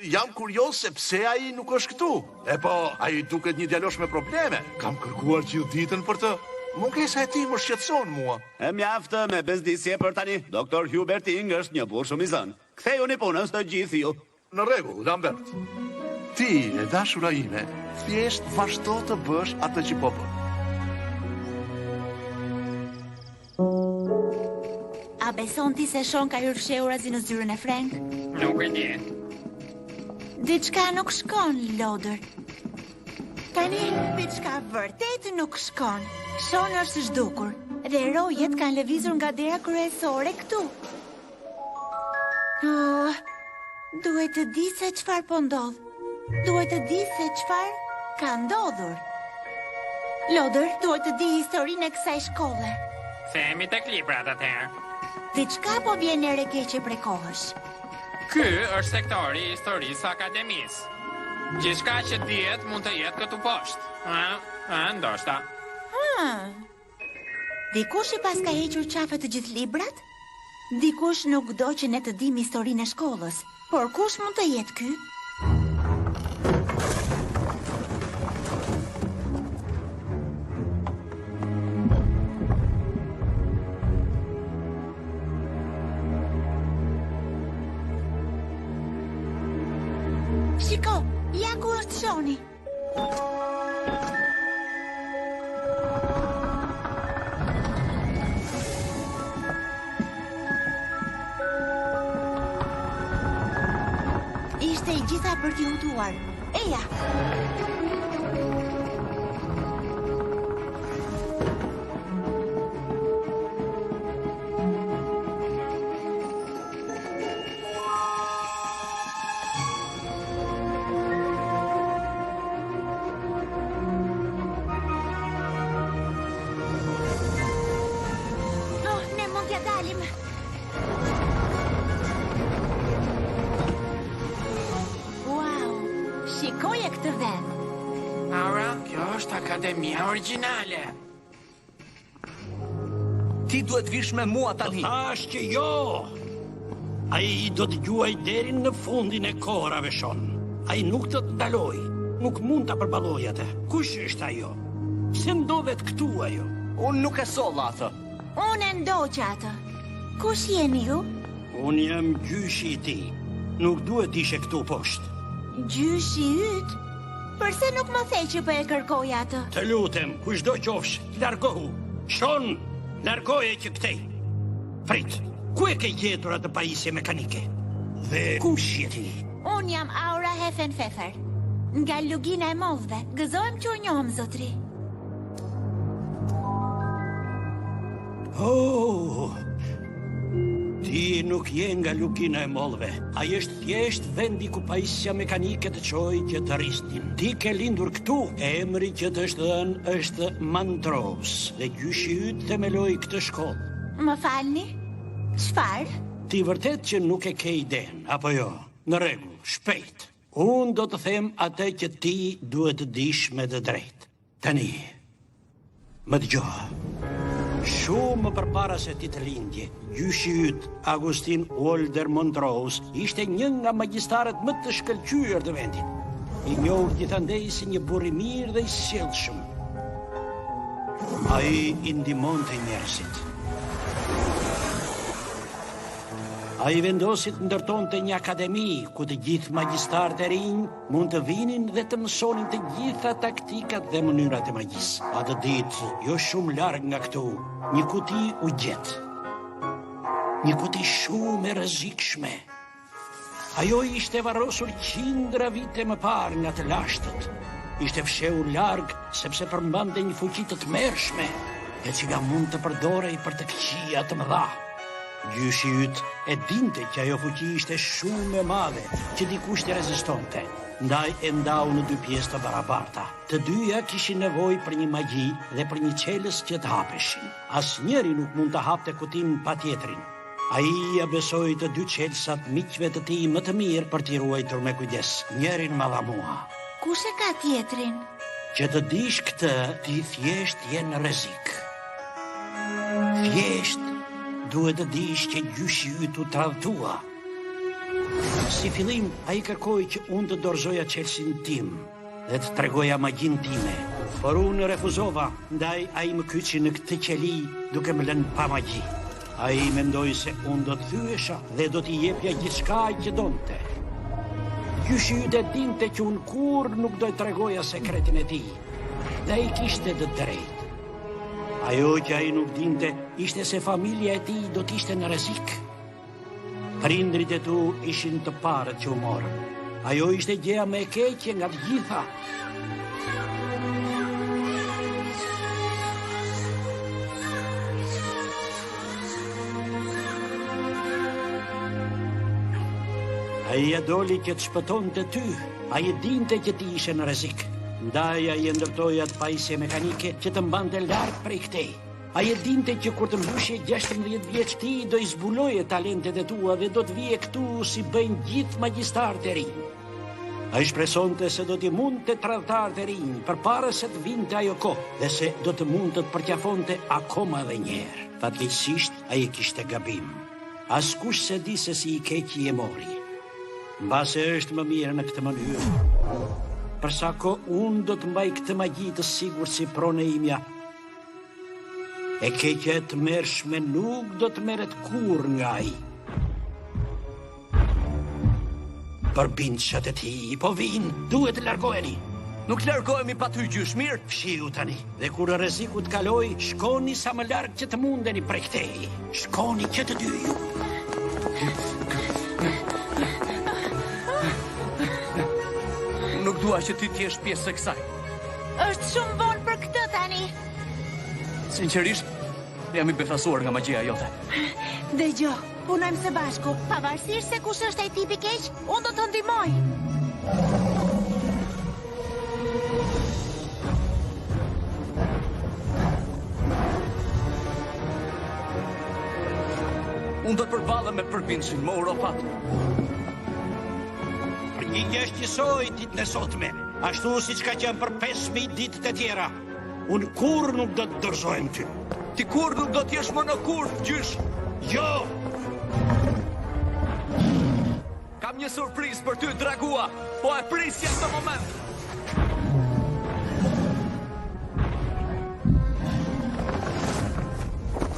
Jam kurios se pse ai nuk është këtu. E po, ai duket një djalosh me probleme. Kam kërkuar gjithë ditën për të. Mungesa e tij më shqetëson mua. E mjaftë me bezdisje për tani. Doktor Hubert Ing është një burr shumë i zënë. Kthejuni punës të gjithë ju. Në rregull, Lambert. Ti, e dashura ime, thjesht vazhdo të bësh atë që po bën. A beson ti se Sean ka hyrë fshehurazi në zyrën e Frank? Nuk e di. Diçka nuk shkon, Lodër. Tani, diçka vërtet nuk shkon. Sean është zhdukur dhe rojet kanë lëvizur nga dera kryesore këtu. Oh, duhet të di se çfarë po ndodh. Duhet të di se çfarë ka ndodhur. Lodër, duhet të di historinë e kësaj shkolle. Themi tek librat atëherë. Diçka po vjen e rekeqe prej kohësh. Ky është sektori i historisë akademisë. Gjithçka që dihet mund të jetë këtu poshtë. Ndoshta. Dikush i pas ka hequr qafe të gjithë librat? Dikush nuk do që ne të dim historinë e shkollës. Por kush mund të jetë ky? Shiko, ja ku është Shoni. Ishte i gjitha për t'i hutuar. Eja! Ne mund t'ja dalim. Shikoje këtë vend. Aura, kjo është akademia origjinale. Ti duhet vish me mua tani. Thash që jo. Ai do të gjuaj deri në fundin e kohërave, Sean. Ai nuk do të ndaloj. Nuk mund ta përballoj atë. Kush është ajo? Pse ndodhet këtu ajo? Unë nuk e solla atë. Unë e ndoqa atë. Kush jeni ju? Unë jam gjyshi i ti. Nuk duhet ishe këtu poshtë. Gjyshi yt? Përse nuk më thej që po e kërkoj atë? Të lutem, kushdo qofsh, largohu. Sean, largoje që këtej. Prit, ku e ke gjetur atë pajisje mekanike? Dhe kush je ti? Unë jam Aura Hefenpfeffer. Nga lugina e mollëve. Gëzohem që u njohëm, zotri. Oh, ti nuk je nga lugina e mollëve. Ai është thjesht vendi ku pajisja mekanike të çojë që të rrisnin. Ti ke lindur këtu. Emri që të është dhënë është Montrose dhe gjyshi yt themeloi këtë shkollë. Më falni? Çfarë? Ti vërtet që nuk e ke iden, apo jo? Në rregull, shpejt. Unë do të them atë që ti duhet të dish me të drejtë. Tani, më dëgjoha. Shumë përpara se ti të lindje, gjyshi yt, Agustin Walder Montrose, ishte një nga magjistarët më të shkëlqyer të vendit. I njohur gjithandej si një burr i mirë dhe i sjellshëm. Ai i ndihmonte njerëzit. Ai vendosi të ndërtonte një akademi ku të gjithë magjistarët e rinj mund të vinin dhe të mësonin të gjitha taktikat dhe mënyrat e magjisë. Atë ditë, jo shumë larg nga këtu, një kuti u gjet. Një kuti shumë e rrezikshme. Ajo ishte varrosur qindra vite më parë nga të lashtët. Ishte fshehur larg sepse përmbante një fuqi të tmerrshme, e cila mund të përdorej për të këqija të mëdha. Gjyshi yt e dinte që ajo fuqi ishte shumë e madhe, që dikush të rezistonte. Ndaj e ndau në dy pjesë të barabarta. Të dyja kishin nevojë për një magji dhe për një çelës që të hapeshin. Asnjëri nuk mund të hapte kutin pa tjetrin. Ai ja besoi të dy çelësat miqve të tij më të mirë për t'i ruajtur me kujdes. Njërin ma dha mua. Kush e ka tjetrin? Që të dish këtë, ti thjesht je në rrezik. Thjesht duhet të dish që gjyshi yt u tradhtua. Si fillim, ai kërkoi që unë të dorëzoja çelësin tim dhe të tregoja magjin time. Por unë refuzova, ndaj ai më kyçi në këtë qeli duke më lënë pa magji. Ai mendoi se unë do të thyesha dhe do t'i jepja gjithçka që donte. Gjyshi yt e dinte që unë kurrë nuk do të tregoja sekretin e tij. Dhe ai kishte të drejtë. Ajo që ai nuk dinte ishte se familja e tij do t'ishte në rrezik. Prindrit e tu ishin të parët që u morën. Ajo ishte gjëja më e keqe nga të gjitha. Ai ja doli që të shpëtonte ty. Ai e dinte që ti ishe në rrezik. Ndaj ai e ndërtoi atë pajisje mekanike që të mbante larg prej këtej. Ai e dinte që kur të mbushje 16 vjeç ti do i zbuloje talentet e tua dhe do të vije këtu si bëjnë gjithë magjistarët e rinj. Ai shpresonte se do t'i mund të tradhtarët e rinj përpara se të vinte ajo kohë dhe se do të mund të përqafonte akoma edhe një herë. Fatkeqësisht ai kishte gabim. Askush se di se si i keqi e mori. Mbase është më mirë në këtë mënyrë. Për sa kohë unë do të mbaj këtë magji të sigurt si pronë e imja. E keqja e tmerrshme nuk do të merret kurrë nga ai. Përbindshët e tij po vinë, duhet të largoheni. Nuk largohemi pa ty gjysh, mirë? Fshiu tani. Dhe kur rreziku të kaloj, shkoni sa më larg që të mundeni prej këtej. Shkoni që të dy ju. Nuk dua që ti t'jesh pjesë e kësaj. Është shumë vonë për këtë tani. Sinqerisht, jam i befasuar nga magjia jote. Dëgjoj, punojmë së bashku. Pavarësisht se kush është ai tipi keq, unë do të ndihmoj. Unë do të përballem me përbindësin, më uro fat. Një jashtësoj ditën e sotme, ashtu siç ka qenë për 5000 ditët e tjera. Unë kurrë nuk do të dorëzohem ty. Ti kurrë nuk do të jesh më në kurrë, gjysh. Jo. Kam një surprizë për ty, Dragua. Po e prisja këtë moment.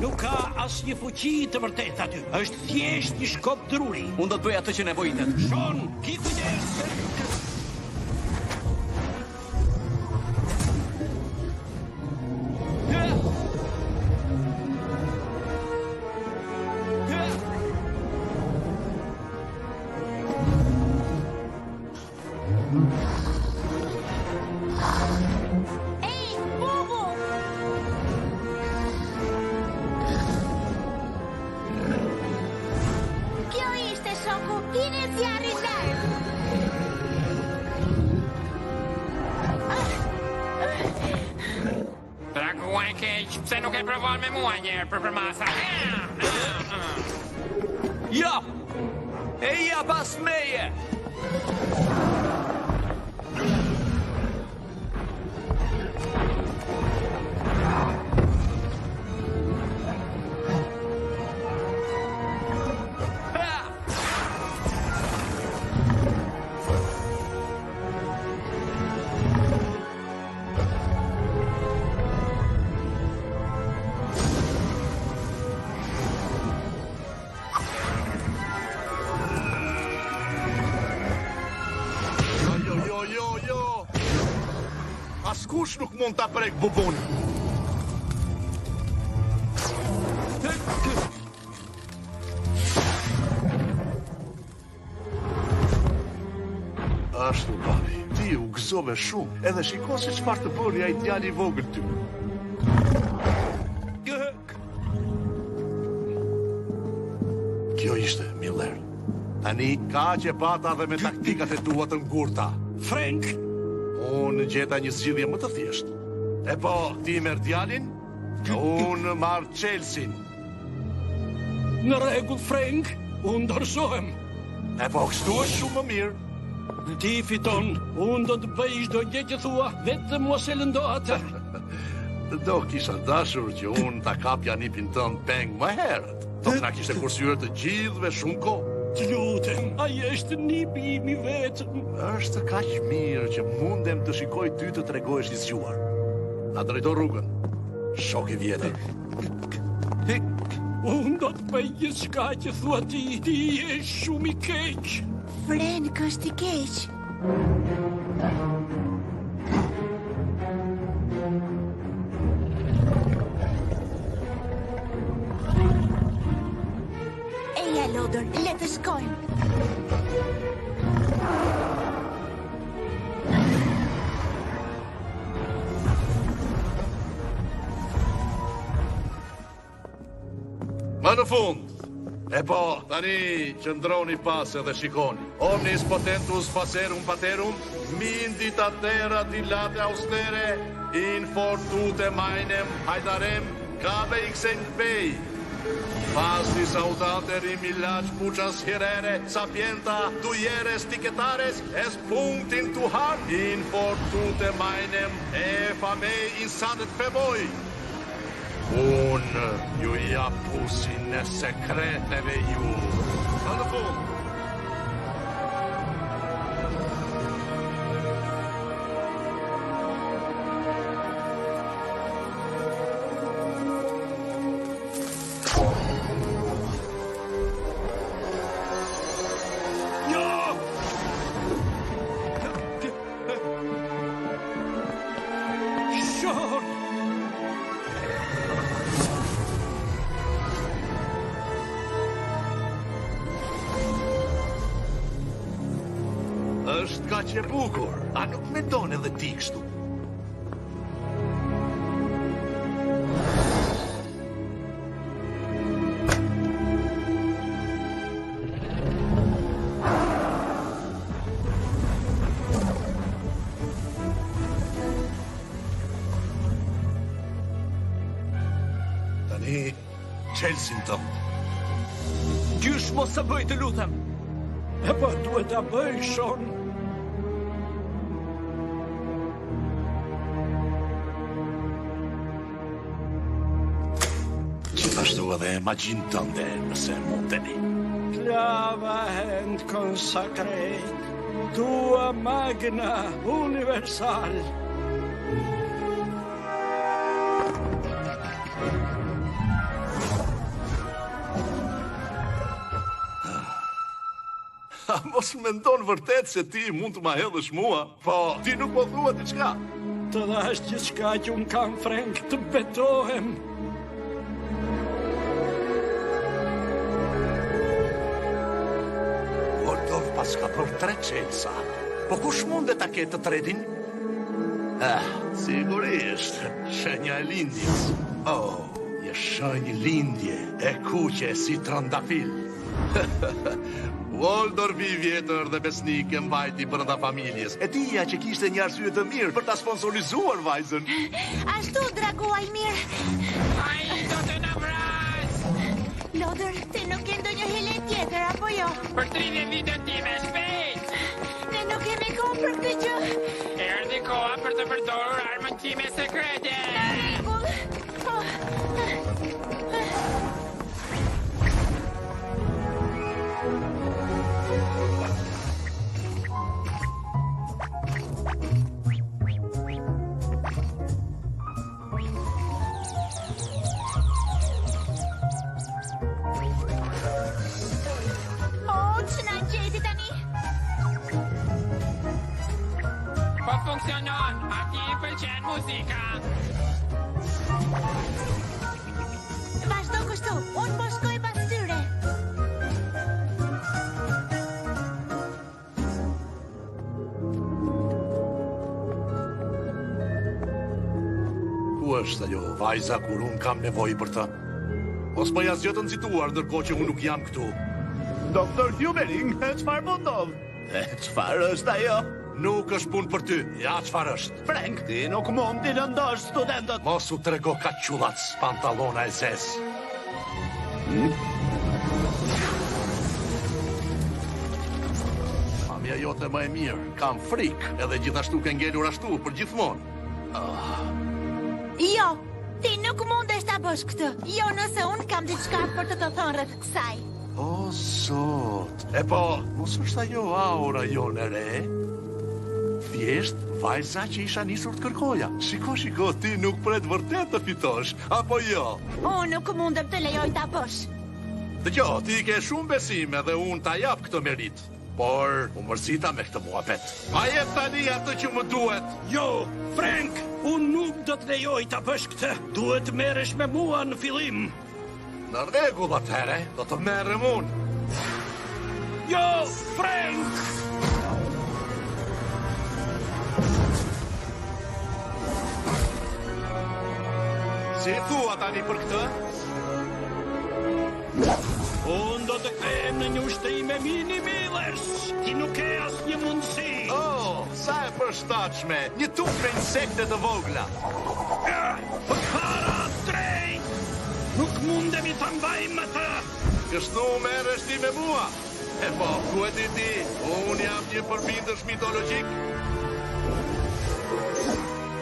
Nuk ka asnjë fuqi të vërtetë aty. Është thjesht një shkop druri. Unë do të bëj atë që nevojitet. Shon, ki kujdes. Pse nuk e provon me mua njerë për përmasa? Ja! Eja pas meje! Askush nuk mund ta prek bubun. Ashtu, babi, ti u gëzove shumë, edhe shiko se çfarë të bëri ai djali I vogël ty. Kjo ishte, Miller. Tani, ka që pata dhe me taktikat e tua të ngurta. Frank! Unë gjeta një zgjidhje më të thjeshtë. E po, ti merr djalin, unë marr Chelsea. Në rregull, Frank, unë dorëzohem. E po, kështu është shumë më mirë. Ti fiton, unë do të bëj çdo gjë që thua, vetëm mos e lëndo atë. Do kisha dashur që unë ta kapja nipin tënd peng më herët. Do të na kishte kursyer të gjithëve shumë kohë. Të lutem, ai është nipi im I vetëm. Është kaq mirë që mundem të shikoj ty të tregohesh I zgjuar. Na drejto rrugën. Shok I vjetër. Unë do të bëj gjithçka që thua ti. Ti je shumë I keq. Frank është I keq. Eja, Lodër, le të shkojmë. Më në fund. E po, tani qëndroni pas edhe shikoni. Omnis potentus facerum paterum, mindit atera dilate austere, in fortute mainem hajdarem, cabe ixen pei. Pasti saudater in millac puchas herere, sapienta, duieres ticetares, es punctin tu har, in fortute mainem, e famei insanet femoi. Unë ju japusin në sekreteve ju. Në në fund. Është ka që bukur, a nuk mendon edhe ti kështu? Tani, Chelsea tënd. Gjysh mos të bëj të lutem. E po duhet ta bëj, Sean. Gjithashtu edhe magjin tënde, nëse mundeni. Clava hand consacrate, tua magna universal. Mos mendon vërtet se ti mund të ma hedhësh mua, po ti nuk po thua diçka. Të dhash gjithçka që unë kam, Frank, të betohem. Ordov pas ka për 3 Chelsea. Po kush mundet ta ketë të tretin? Sigurisht, shenja e lindjes. Oh, je shenjë lindje, e kuqe si trandafil. Waldorf I vjetër dhe besnik e mbajti brenda familjes. E tija që kishte një arsye të mirë për ta sponsorizuar vajzën. Ashtu draguaj mirë. Ai do të na vras. Lodër, ti nuk ke ndonjë hile tjetër, apo jo? Për 30 vite time, shpejt! Ne nuk kemi kohë për këtë gjë. Erdhi koha për të përdorur armën time sekrete! Në rregull. Po funksionon, ati I pëlqen muzika. Vazhdo kështu, unë po shkoj pas tyre. Ku është ajo vajza kur unë kam nevojë për të? Mos më jasë të nxituar ndërkohë që unë nuk jam këtu. Doktor Hubering, çfarë po ndodh? Çfarë është ajo? Nuk është punë për ty, ja çfarë është. Frank, ti nuk mund t'i lëndosh studentët. Mos u trego kaçullac, pantallona e zez. Mamja jote më e mirë, kam frikë, edhe gjithashtu ke ngelur ashtu për gjithmonë. Jo, ti nuk mundesh ta bësh këtë. Jo, nëse unë kam diçka për të thënë rreth kësaj. O, sot. E po, mos është ajo aura jonë e re? Thjesht, vajza që isha nisur të kërkoja. Shiko, ti nuk pret vërtet të fitosh, apo jo? Unë nuk mundem të lejoj ta bësh. Dëgjo, ti ke shumë besim edhe unë ta jap këtë merit. Por, u mërzita me këtë muhabet. A jep tani atë që më duhet? Jo, Frank, unë nuk do të lejoj ta bësh këtë. Duhet merresh me mua në fillim. Në rregull atëherë, do të merrem unë. Jo, Frank! Si thua tani për këtë? Unë do të kthehem në një ushtrim me Mini Millers. Ti nuk ke asnjë mundësi. Oh, sa e përshtatshme. Një tuk me insekte të vogla. Përpara drejt! Nuk mundemi ta mbajmë atë. Kështu merresh ti me mua? E po, ku e di ti? Unë jam një përbindësh mitologjik.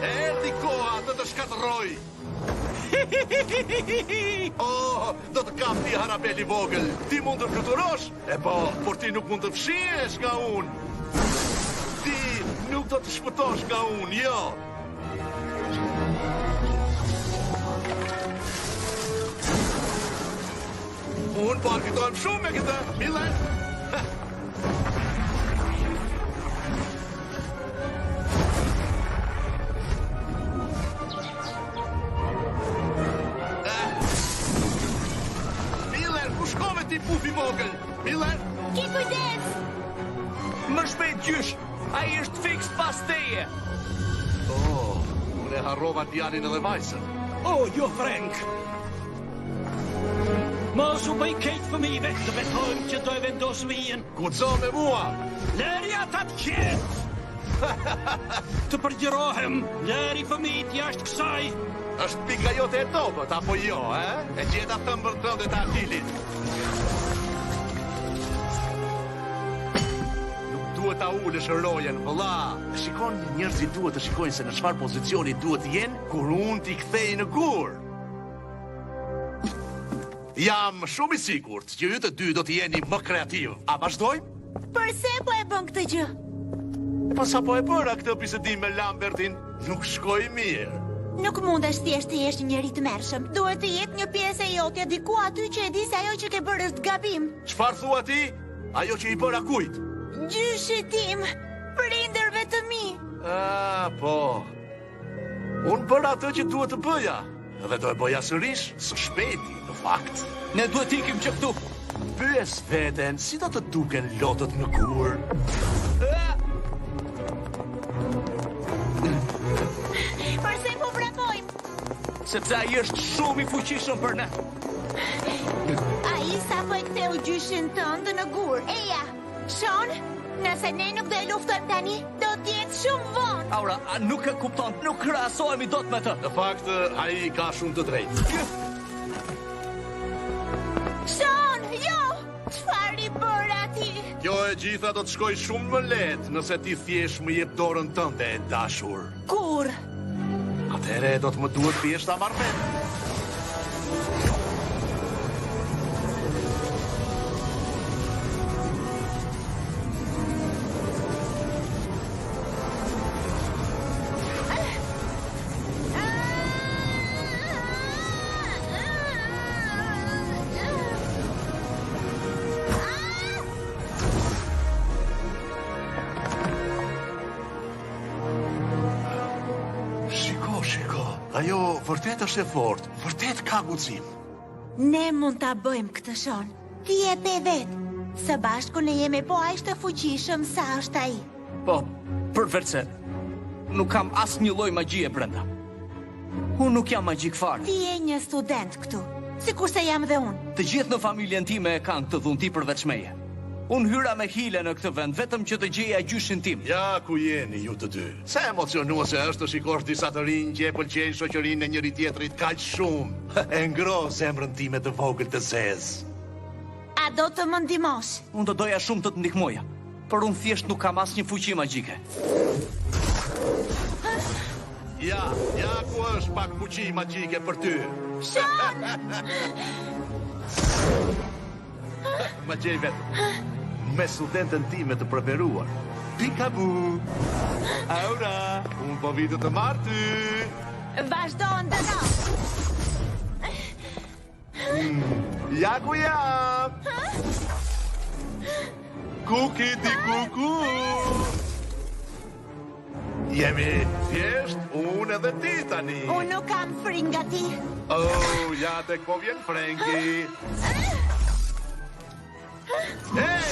Erdhi koha të të shkatërroj. Oh, do të kap ti harabeli vogël. Ti mund të fluturosh? E po, por ti nuk mund të fshihesh nga unë. Ti nuk do të shpëtosh nga unë, jo. Unë po argëtojmë shumë me këtë, Miller. Ti pufi vogël, Miller? Ki kujdes! Më shpejt gjysh, ai është fiks pas teje. Oh, unë e harrova djalin edhe vajzën. Oh, jo, Frank. Mos u bëj keq fëmijëve, të betojmë që do e vendos vijen. Guxo me mua! Leri ata të qetë! Të përgjërohem, leri fëmijët jashtë kësaj. Është pika jote e dobët, apo jo, eh? E gjeta thëmbër trëndet e artilit. Nuk duhet ta ulësh rojen, vëlla. Shikon, njerëzit duhet të shikojnë se në çfarë pozicioni duhet të jenë kur unë t'i kthej në gur. Jam shumë I sigurt që ju të dy do të jeni më kreativ. A vazhdojmë? Përse po e bën këtë gjë? Po sa po e bëra këtë bisedim me Lambertin, nuk shkoi mirë. Nuk mundesh thjesht të jesh një njeri të mërshëm. Duhet të jetë një pjesë e jotja diku aty që e di se ajo që ke bërë është gabim. Çfarë thua ti? Ajo që I bëra kujt? Gjyshit tim, prindërve të mi. Po. Unë bëra atë që duhet të bëja. Dhe do e bëja sërish, së shpejti, në fakt. Ne duhet ikim që këtu. Pyes veten, si do të duken lotët në gur? Përse po vrapojmë? Sepse ai është shumë I fuqishëm për ne. Ai sa po e ktheu gjyshin tënd në gur. Eja, Sean, nëse ne nuk do e luftojmë tani, do t'jetë shumë vonë. Aura, nuk e kupton, nuk krahasohemi dot me të. Në fakt, ai ka shumë të drejtë. Sean, jo! Çfarë i bëra ti? Kjo e gjitha do të shkoj shumë më lehtë nëse ti thjesht më jep dorën tënde e dashur. Kur? Atëherë do të më duhet thjesht ta marr vetë. Ajo vërtet është e fortë, vërtet ka guxim. Ne mund ta bëjmë këtë, Sean. Ti e be vetë. Së bashku ne jemi po aq të fuqishëm sa është ai. Po, përveç se nuk kam asnjë lloj magjie brenda. Unë nuk jam magjik fare. Ti je një student këtu, sikurse jam dhe unë. Të gjithë në familjen time e kanë këtë dhunti përveç meje. Unë hyra me hile në këtë vend, vetëm që të gjeja gjyshin tim. Ja, ku jeni ju të dy? Se emocionuese është të shikosh disa të rinj që e pëlqejnë shoqërinë e njëri tjetrit kaq shumë. E ngro zemrën time të vogël të zezë. A do të më ndihmosh? Unë do doja shumë të ndihmoja, por unë thjesht nuk kam asnjë fuqi magjike. Ja ku është pak fuqi magjike për ty. Sean! Ma gjej vetë. Me studentën time të preferuar. Pikabu! Aura! Unë po vitë të marrë ty! Vazhdo ndëro! Ja ku jam! Kuki di kuku! Jemi thjesht unë edhe ti tani! Unë nuk kam frikë nga ti! Oh, ja tek po vjen Frenki! Hey!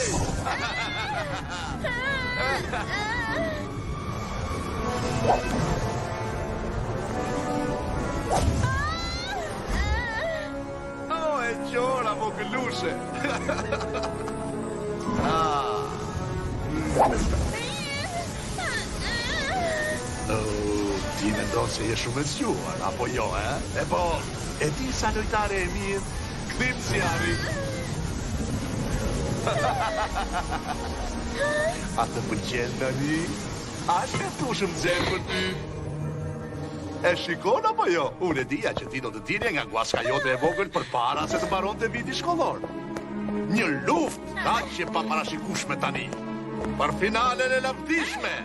Oh, e qora vogëlushe! Ti mendon se je shumë e zgjuar, apo jo, e? E po, e ti sa lojtare e mirë, kthim si ari. A të pëlqen tani? A shkëtushëm zem për ty? E shikon apo jo? Unë e dija që ti do të dilje nga guaska jote e vogël për para se të mbaron të viti shkollor. Një luft kaq që pa parashikueshme tani. Për finalen e lavdishme.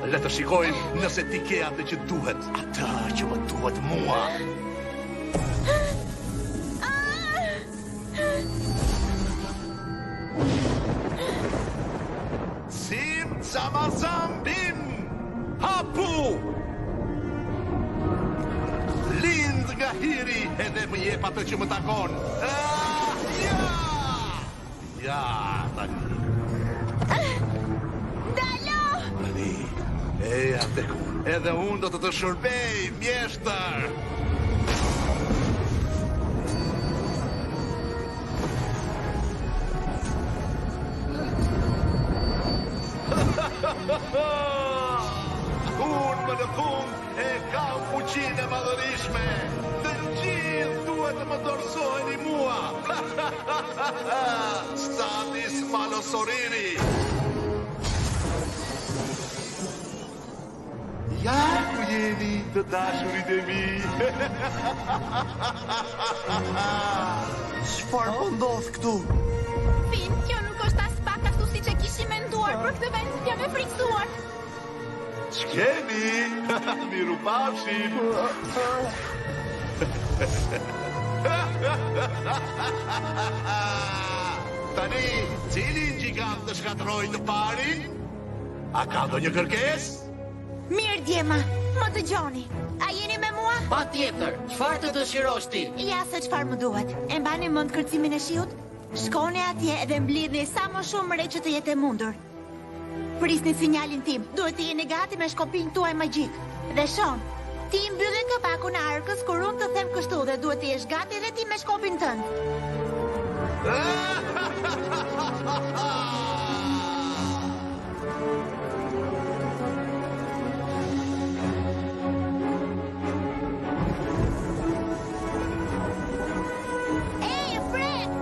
Le të shikojmë nëse ti ke atë që duhet. Atë që më duhet mua. Sim Zamazambim Hapu Lind nga hiri edhe më jep atë që më takon. Ja, tani. Dalo! Tani, eja tek unë. Edhe unë do të shërbej, mjeshtër. Unë më në fund e kam fuqinë e madhërishme. Të gjithë duhet të më dorëzoheni mua. Statis Malosoriri. Ja ku jeni të dashurit e mi. Çfarë po ndodh këtu? Finn, kjo nuk është as pak ashtu siç e kishim menduar për këtë vend, jam e frikësuar. Ç'keni? Miru pafshim. Tani, cilin gjigant të shkatroj të parin? A ka ndonjë kërkesë? Mirë djema, më dëgjoni. A jeni me mua? Pa tjetër, çfarë të dëshirosh ti? Ja se çfarë më duhet. E mbani mend kërcimin e shiut? Shkoni atje edhe mblidhni sa më shumë re që të jetë e mundur. Prisni sinjalin tim. Duhet të jeni gati me shkopin tuaj magjik. Dhe Sean, ti mbylli kapakun e arkës kur unë të them kështu dhe duhet të jesh gati edhe ti me shkopin tënd. Ej, Frank!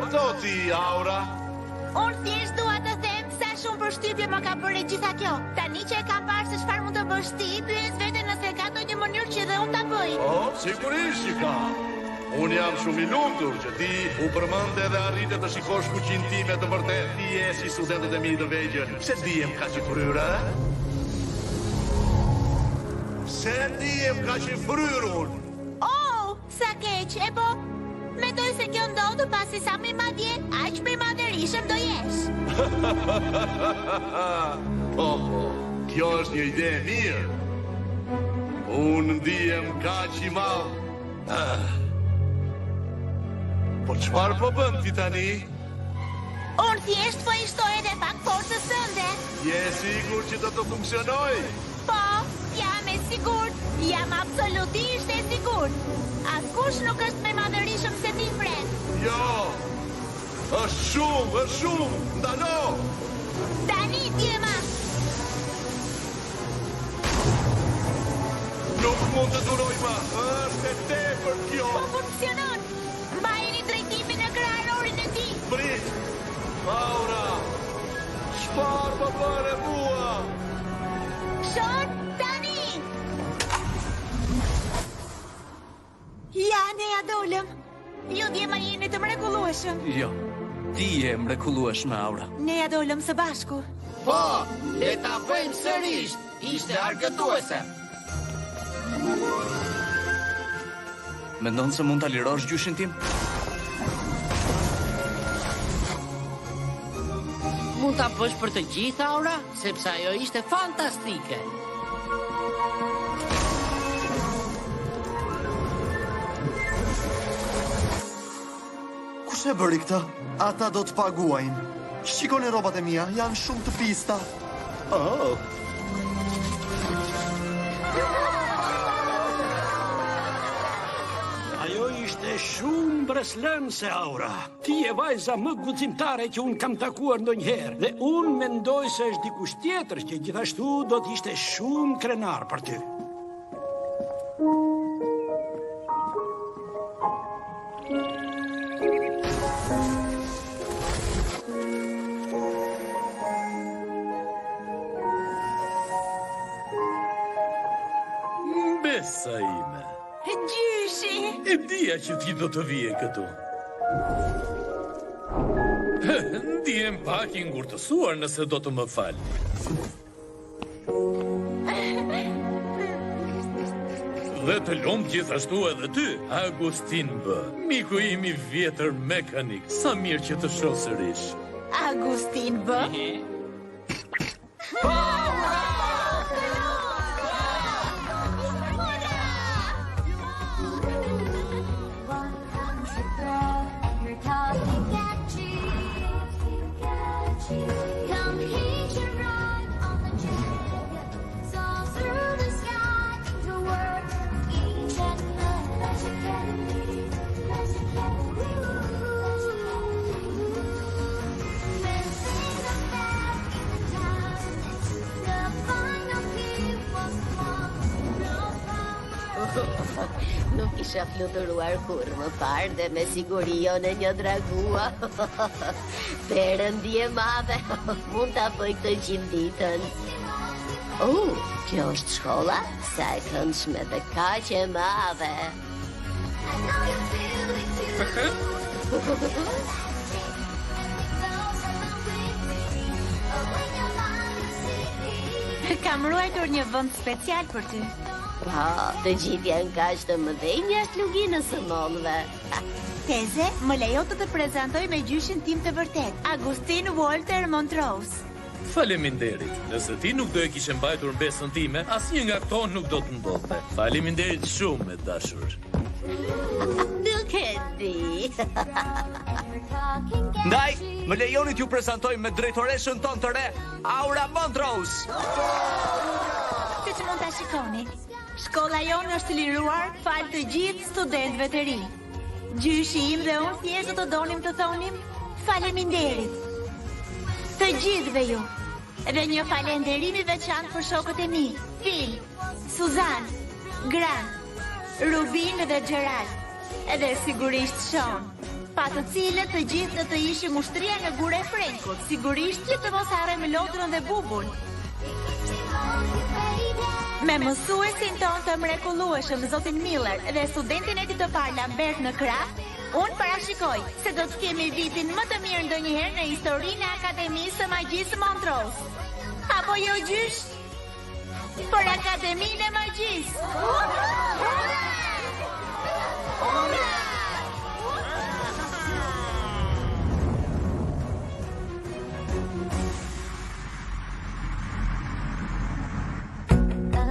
Çfarë thoti, Aura? Unë thjesht dua të them sa shumë përshtypje më ka bërë gjitha kjo. Tani që e kam parë se çfarë mund të bësh ti, pyes veten nëse ka ndonjë mënyrë që dhe unë ta bëj. Sigurisht që ka. Unë jam shumë i lumtur që ti u përmend edhe arrite të shikosh fuqinë time të vërtet. Ti je si studentët e mi të vegjël. Pse dihem kaq i fryrë? Pse dihem kaq i fryrë unë? Oh, sa keq, e po. Mendoj se kjo ndodhë pasi sa më madje, aq më madhërishëm do jesh. Po, kjo është një ide e mirë. Unë ndihem kaq i madh. Po çfarë po bën ti tani? Unë thjesht po i shtoj edhe pak forcës sënde. Je sigur që do të funksionoj? Po, jam e sigurt. Jam absolutisht e sigurt. Askush nuk është më madhërishëm se ti, Fred. Jo. Është shumë. Ndalo. Tani Djema. Nuk mund të duroj më. Është e tepër kjo. Po funksionon. Mbajeni drejtimin në kraharorin e tij. Prit. Aura. Çfarë më bëre mua? Shon, tani. Ja, ne ja dolëm. Ju Djema jeni të mrekullueshëm. Jo, ti je mrekullueshme, Aura. Ne ja dolëm së bashku. Po, le ta bëjmë sërish. Ishte argëtuese. Mendon se mund ta lirosh gjyshin tim? Mund ta bësh për të gjithë, Aura, sepse ajo ishte fantastike. Kush e bëri këtë? Ata do të paguajnë. Shikoni rrobat e mia, janë shumë të pista. Oh. Ajo ishte shumë breslënse, Aura. Ti je vajza më guximtare që unë kam takuar ndonjëherë. Dhe unë mendoj se është dikush tjetër që gjithashtu do të ishte shumë krenar për ty. Besa ime. Gjyshi! E dija që ti do të vije këtu. Ndihem pak i ngurtësuar nëse do të më fal. Dhe të lumt gjithashtu edhe ty, Agustin B. Miku im I vjetër mekanik. Sa mirë që të shoh sërish. Agustin B. Nuk isha fluturuar kur më parë dhe me siguri jo në një dragua. Perëndje madhe, mund ta bëj këtë gjithë ditën. Kjo është shkolla? Sa e këndshme dhe kaq e madhe. Kam ruajtur një vend special për ty. Po, të gjithë janë kaq të mëdhenj jashtë luginës së mondhve. Teze, më lejo të të prezantoj me gjyshin tim të vërtet, Agustin Walter Montrose. Faleminderit. Nëse ti nuk do e kishe mbajtur besën time, asnjë nga këto nuk do të ndodhte. Faleminderit shumë, e dashur. Nuk e di. Ndaj, më lejoni t'ju prezantoj me drejtoreshën tonë të re, Aura Montrose. Si që mund ta shikoni, shkolla jonë është liruar fal të gjithë studentëve të ri. Gjyshi im dhe unë thjesht do të donim të thonim faleminderit. Të gjithëve ju. Dhe një falenderim I veçantë për shokët e mi, Phil, Suzan, Grant, Rubin dhe Gerald. Edhe sigurisht Sean. pa të cilët të gjithë do të ishim ushtria në gure e Frankut, sigurisht që të mos harrojmë Lodrën dhe Bubun. Me mësuesin ton të mrekullueshëm zotin Miller dhe studentin e tij të parë Lambert në krah, unë parashikoj se do të kemi vitin më të mirë ndonjëherë në historinë e Akademisë së Magjisë Montrose. Apo jo gjysh? Për Akademinë e Magjisë!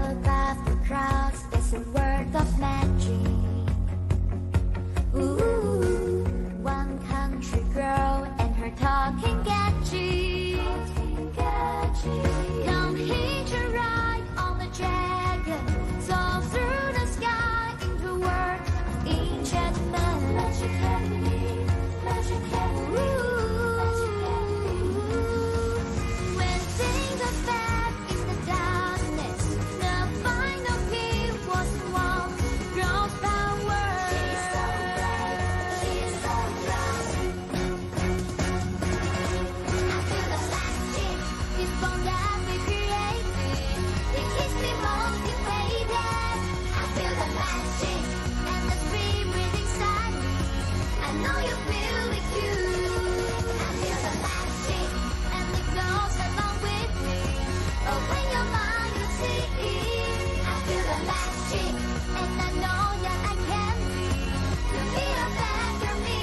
Above the crowds, there's a word of magic. Ooh, one country girl and her talking gadget. Come hitch a ride on the dragon, soar through the sky into a world of enchantment. Magic Academy, Magic Academy, Magic Academy. When things are bad in the darkness, the final key was one girl's power. She's so bright, she's so bright. I feel the magic, this bond that we created. It keeps me motivated. I feel the magic and the spirit inside me. I know you feel it too. I feel the magic and it goes along with me. Open your mind to see. I feel the magic and I know that I can be to be a better me.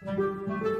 Thank you.